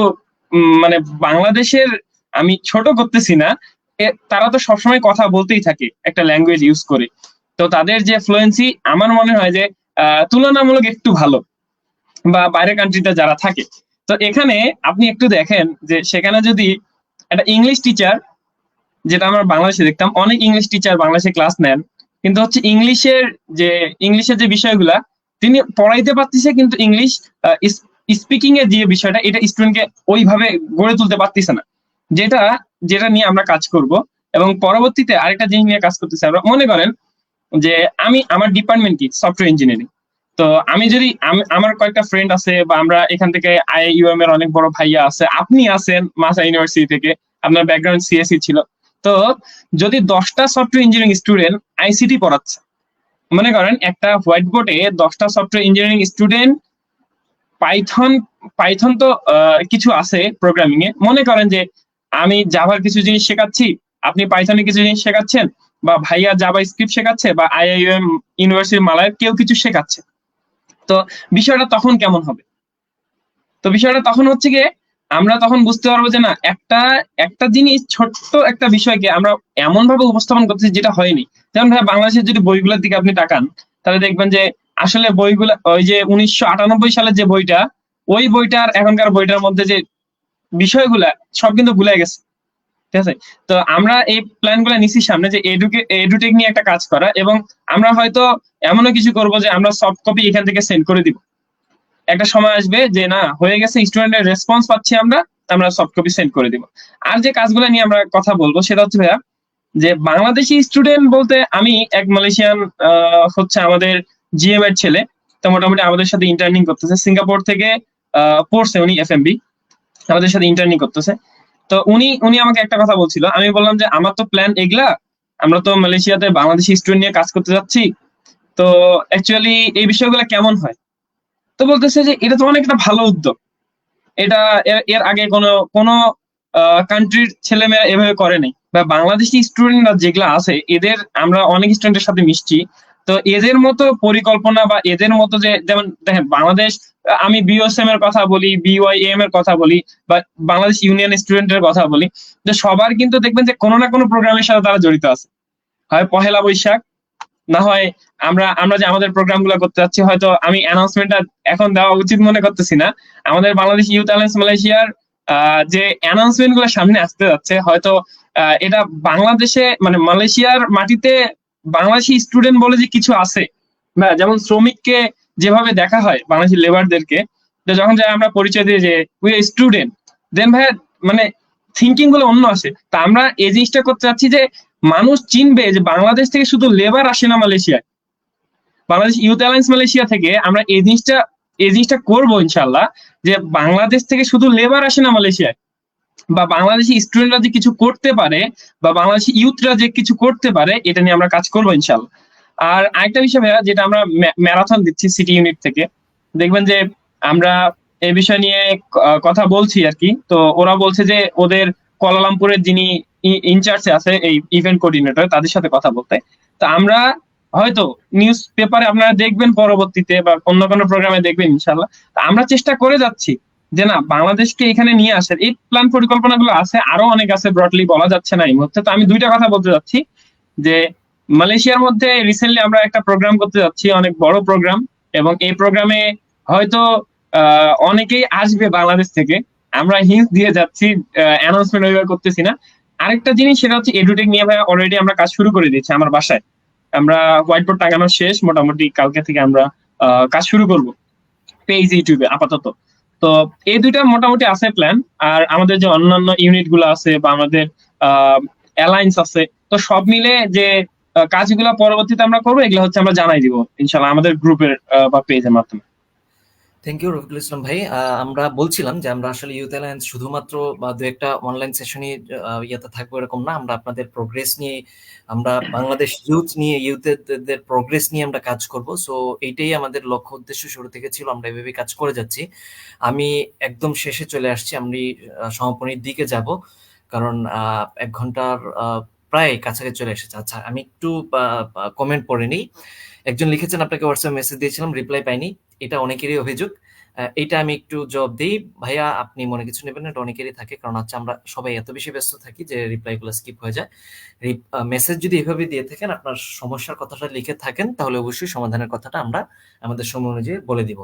মানে বাংলাদেশের, আমি ছোট করতেছি না, তারা তো সবসময় কথা বলতেই থাকে একটা ল্যাঙ্গুয়েজ ইউজ করে। তো তাদের যে ফ্লুয়েন্সি আমার মনে হয় যে তুলনামূলক একটু ভালো, বা বাইরের কান্ট্রিতে যারা থাকে। তো এখানে আপনি একটু দেখেন যে সেখানে যদি একটা ইংলিশ টিচার, যেটা আমরা বাংলাদেশে দেখতাম অনেক ইংলিশ টিচার বাংলাদেশে ক্লাস নেন, কিন্তু হচ্ছে ইংলিশের যে বিষয়গুলা তিনি পড়াইতে পারতেছে, কিন্তু ইংলিশ স্পিকিং এর যে বিষয়টা, এটা স্টুডেন্টকে ওইভাবে গড়ে তুলতে পারতেছে না। যেটা যেটা নিয়ে আমরা কাজ করব। এবং পরবর্তীতে আরেকটা জিনিস নিয়ে কাজ করতেছি আমরা। মনে করেন যে আমার ডিপার্টমেন্ট কি সফটওয়্যার ইঞ্জিনিয়ারিং। তো আমি যদি আমার কয়েকটা ফ্রেন্ড আছে, বা আমরা এখান থেকে আইইউএম এর অনেক বড় ভাইয়া আছে, আপনি আছেন মাসা ইউনিভার্সিটি থেকে, আপনার ব্যাকগ্রাউন্ড সিএসসি ছিল। তো যদি 10টা সফটওয়্যার ইঞ্জিনিয়ারিং স্টুডেন্ট আইসিটি পড়াচ্ছে, মনে করেন একটা হোয়াইট বোর্ডে 10টা software engineering student Python Python তো কিছু আছে প্রোগ্রামিং এ, মনে করেন যে আমি জাভার কিছু জিনিস শেখাচ্ছি, আপনি পাইথনে কিছু জিনিস শেখাচ্ছেন, বা ভাইয়া জাভা স্ক্রিপ্ট শেখাচ্ছে, বা আইআইএম ইউনিভার্সিটি মালয়ের কেউ কিছু শেখাচ্ছে। তো বিষয়টা তখন কেমন হবে? তো বিষয়টা তখন হচ্ছে গিয়ে আমরা তখন বুঝতে পারবো যে না, একটা একটা জিনিস, ছোট্ট একটা বিষয়কে আমরা এমন ভাবে উপস্থাপন করতেছি যেটা হয়নি। যেমন ভাই বাংলাদেশের যদি বইগুলোর দিকে আপনি তাকান, তাহলে দেখবেন যে আসলে বইগুলা, ওই যে 1998 সালের যে বইটা, ওই বইটার এখনকার বইটার মধ্যে যে বিষয়গুলা সব কিন্তু ভুলে গেছে। ঠিক আছে? তো আমরা এই প্ল্যান গুলা নিচ্ছি সামনে, যে এডুটেক নিয়ে একটা কাজ করা, এবং আমরা হয়তো এমনও কিছু করবো যে আমরা সফট কপি এখান থেকে সেন্ড করে দিব। একটা সময় আসবে যে না হয়ে গেছে, স্টুডেন্টের রেসপন্স পাচ্ছি আমরা, আমরা সফট কপি সেন্ড করে দিব। আর যে কাজগুলো নিয়ে আমরা কথা বলবো সেটা হচ্ছে ভাইয়া, যে বাংলাদেশি স্টুডেন্ট বলতে আমি এক মালয়েশিয়ান হচ্ছে আমাদের জিএম এর ছেলে, তো মোটামুটি আমাদের সাথে ইন্টার্নিং করতেছে, সিঙ্গাপুর থেকে পড়ছে উনি এফএমবি, আমাদের সাথে ইন্টার্নিং করতেছে। তো উনি উনি আমাকে একটা কথা বলছিল, আমি বললাম যে আমার তো প্ল্যান এগুলা, আমরা তো মালয়েশিয়াতে বাংলাদেশি স্টুডেন্ট নিয়ে কাজ করতে যাচ্ছি, তো অ্যাকচুয়ালি এই বিষয়গুলো কেমন হয়? তো বলতেছে যে এটা তো অনেক একটা ভালো উদ্যোগ, এটা এর আগে কোনো কোনো কান্ট্রির ছেলেমেয়েরা এভাবে করে নাই, বা বাংলাদেশি স্টুডেন্টরা যেগুলা আছে এদের, আমরা অনেক স্টুডেন্টের সাথে মিশছি। তো এদের মতো পরিকল্পনা, বা এদের মতো যে, যেমন দেখেন বাংলাদেশ, আমি বিওএসএম এর কথা বলি, বিওয়াইএম এর কথা বলি, বা বাংলাদেশ ইউনিয়ন স্টুডেন্টের কথা বলি, যে সবার কিন্তু দেখবেন যে কোনো না কোনো প্রোগ্রামের সাথে তারা জড়িত আছে। হয় পহেলা বৈশাখ, না হয় আমরা আমরা যে আমাদের প্রোগ্রাম গুলো করতে যাচ্ছি, হয়তো আমি অ্যানাউন্সমেন্টটা এখন দেওয়া উচিত মনে করতেছি না। আমাদের বাংলাদেশ ইউথ অ্যালায়েন্স মালয়েশিয়ার যে অ্যানাউন্সমেন্ট গুলো সামনে আসতে যাচ্ছে, হয়তো এটা বাংলাদেশে, মানে মালয়েশিয়ার মাটিতে বাংলাদেশি স্টুডেন্ট বলে যে কিছু আছে, যেমন শ্রমিককে যেভাবে দেখা হয় বাংলাদেশি লেবারদেরকে, যখন যাই আমরা পরিচয় দিই যে উই আর স্টুডেন্ট, দেন ভাই মানে থিঙ্কিং গুলো অন্য আসে। তা আমরা এই জিনিসটা করতে চাচ্ছি যে মানুষ চিনবে যে বাংলাদেশ থেকে শুধু লেবার আসে না মালয়েশিয়ায়, বাংলাদেশ ইউথ অ্যালায়েন্স মালয়েশিয়া থেকে আমরা এই জিনিসটা করবো ইনশাল্লাহ, যে বাংলাদেশ থেকে শুধু লেবার আসে না মালয়েশিয়ায়, বা বাংলাদেশি স্টুডেন্টরা যে কিছু করতে পারে, বা বাংলাদেশি ইউথরা যে কিছু করতে পারে, এটা নিয়ে আমরা কাজ করবো ইনশাল্লাহ। আর আরেকটা বিষয় ভাইয়া, যেটা আমরা ম্যারাথন দিচ্ছি সিটি ইউনিট থেকে, দেখবেন যে আমরা এই বিষয় নিয়ে কথা বলছি আর কি। তো ওরা বলছে যে ওদের কুয়ালালামপুরের যিনি ইনচার্জে আছে এই ইভেন্ট কোঅর্ডিনেটর, তাদের সাথে কথা বলতে। তো আমরা হয়তো নিউজ পেপারে আপনারা দেখবেন পরবর্তীতে, বা অন্য কোনো প্রোগ্রামে দেখবেন ইনশাল্লাহ। তো আমরা চেষ্টা করে যাচ্ছি যে না, বাংলাদেশকে এখানে নিয়ে আসার এই প্ল্যান পরিকল্পনাগুলো আছে, আরো অনেক আছে, ব্রডলি বলা যাচ্ছে না এই মুহূর্তে। তো আমি দুইটা কথা বলতে যাচ্ছি, যে মালয়েশিয়ার মধ্যে রিসেন্টলি আমরা একটা প্রোগ্রাম করতে যাচ্ছি, অনেক বড় প্রোগ্রাম, এবং এই প্রোগ্রামে হয়তো অনেকেই আসবে বাংলাদেশ থেকে। আমরা হিন্ট দিয়ে যাচ্ছি, অ্যানাউন্সমেন্ট ওইভাবে করতেছি না। আরেকটা জিনিস, সেটা হচ্ছে এডুটেক নিয়ে ভাই অলরেডি আমরা কাজ শুরু করে দিয়েছি আমার বাসায়। আমরা হোয়াইট বোর্ড টাঙানো শেষ, মোটামুটি কালকে থেকে আমরা কাজ শুরু করব পেজ ইউটিউবে আপাতত। তো এই দুইটা মোটামুটি আছে প্ল্যান। আর আমাদের যে অন্যান্য ইউনিট গুলো আছে, বা আমাদের অ্যালায়েন্স আছে, তো সব মিলে যে কাজগুলো পরবর্তীতে আমরা করবো, এগুলো হচ্ছে আমরা জানাই দিব ইনশাল্লাহ আমাদের গ্রুপের বা পেজের মাধ্যমে। থ্যাংক ইউ রফিকুল ইসলাম ভাই। আমরা বলছিলাম যে আমরা আসলে ইউথ অ্যালায়েন্স শুধুমাত্র বা দু একটা অনলাইন সেশনই ইয়েতে থাকবো এরকম না, আমরা আপনাদের প্রোগ্রেস নিয়ে, আমরা বাংলাদেশ ইউথ নিয়ে, ইউথদের প্রোগ্রেস নিয়ে আমরা কাজ করব। সো এইটাই আমাদের লক্ষ্য উদ্দেশ্য শুরু থেকে ছিল, আমরা এভাবে কাজ করে যাচ্ছি। আমি একদম শেষে চলে আসছি, আমি সমাপনীর দিকে যাব, কারণ 1 ঘন্টার প্রায় কাছাকাছি চলে এসেছে। আচ্ছা, আমি একটু কমেন্ট পড়ে নিই। একজন লিখেছেন আপনাকে হোয়াটসঅ্যাপ মেসেজ দিয়েছিলাম, রিপ্লাই পাইনি, এটা অনেকেরই অভিযোগ। এটা আমি একটু জবাব দিই ভাইয়া, আপনি মনে কিছু নেবেন না, এটা অনেকেরই থাকে, কারণ হচ্ছে আমরা সবাই এত বেশি ব্যস্ত থাকি যে রিপ্লাই গুলো স্কিপ হয়ে যায়। মেসেজ যদি এভাবে দিয়ে থাকেন, আপনার সমস্যার কথাটা লিখে থাকেন, তাহলে অবশ্যই সমাধানের কথাটা আমরা আমাদের সময় অনুযায়ী বলে দিব।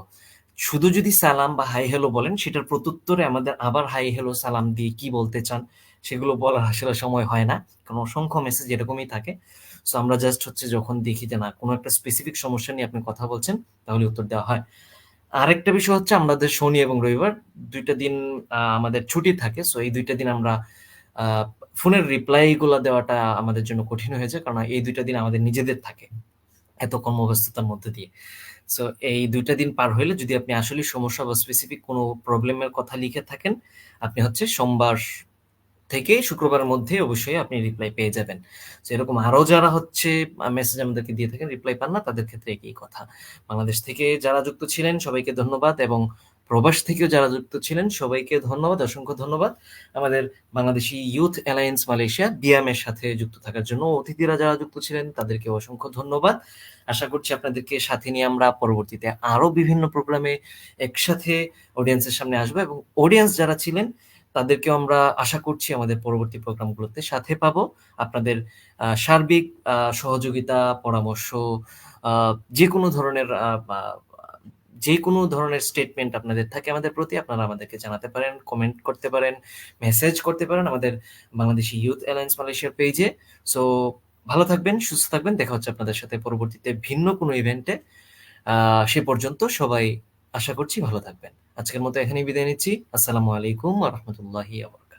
শুধু যদি সালাম বা হাই হ্যালো বলেন, সেটার প্রত্যুত্তরে আমাদের আবার হাই হ্যালো সালাম দিয়ে কি বলতে চান সেগুলো বলার আসলে সময় হয় না, কারণ অসংখ্য মেসেজ এরকমই থাকে। সো আমরা জাস্ট হচ্ছে যখন দেখি যে না কোনো একটা স্পেসিফিক সমস্যা নিয়ে আপনি কথা বলছেন, তাহলে উত্তর দেওয়া হয়। আরেকটা বিষয় হচ্ছে আমাদের শনি এবং রবিবার 2টা দিন আমাদের ছুটি থাকে। সো এই 2টা দিন আমরা ফোনের রিপ্লাই গুলা দেওয়াটা আমাদের জন্য কঠিন হয়েছে, কারণ এই 2টা দিন আমাদের নিজেদের থাকে এত কর্মব্যস্ততার মধ্যে দিয়ে। সো এই 2টা দিন পার হইলে যদি আপনি আসলে সমস্যা বা স্পেসিফিক কোনো প্রবলেমের কথা লিখে থাকেন, আপনি হচ্ছে সোমবার থেকে শুক্রবারের মধ্যে অবশ্যই আপনি রিপ্লাই পেয়ে যাবেন। তো এরকম আরো যারা হচ্ছে মেসেজ আমাদেরকে দিয়ে থাকেন, রিপ্লাই পান না, তাদের ক্ষেত্রে একই কথা। বাংলাদেশ থেকে যারা যুক্ত ছিলেন সবাইকে ধন্যবাদ, এবং প্রবাস থেকেও যারা যুক্ত ছিলেন সবাইকে ধন্যবাদ, অসংখ্য ধন্যবাদ। আমাদের Bangladeshi youth alliance Malaysia BIAM এর সাথে যুক্ত থাকার জন্য অতিথিরা যারা যুক্ত ছিলেন তাদেরকে অসংখ্য ধন্যবাদ। আশা করছি আপনাদেরকে সাথে নিয়ে আমরা পরবর্তীতে আরো বিভিন্ন প্রোগ্রামে একসাথে অডিয়েন্সের সামনে আসবো, এবং অডিয়েন্স যারা ছিলেন তাদেরকেও আমরা আশা করছি আমাদের পরবর্তী প্রোগ্রামগুলোতে সাথে পাবো। আপনাদের সার্বিক সহযোগিতা, পরামর্শ, যে কোনো ধরনের যে কোনো ধরনের স্টেটমেন্ট আপনাদের থাকে আমাদের প্রতি, আপনারা আমাদেরকে জানাতে পারেন, কমেন্ট করতে পারেন, মেসেজ করতে পারেন আমাদের বাংলাদেশি ইউথ অ্যালায়েন্স মালয়েশিয়ার পেজে। সো ভালো থাকবেন, সুস্থ থাকবেন, দেখা হচ্ছে আপনাদের সাথে পরবর্তীতে ভিন্ন কোনো ইভেন্টে। সে পর্যন্ত সবাই আশা করছি ভালো থাকবেন। আজকের মতো এখানেই বিদায় নিচ্ছি। আসসালামু আলাইকুম ওয়া রাহমাতুল্লাহি ওয়া বারাকাতুহু।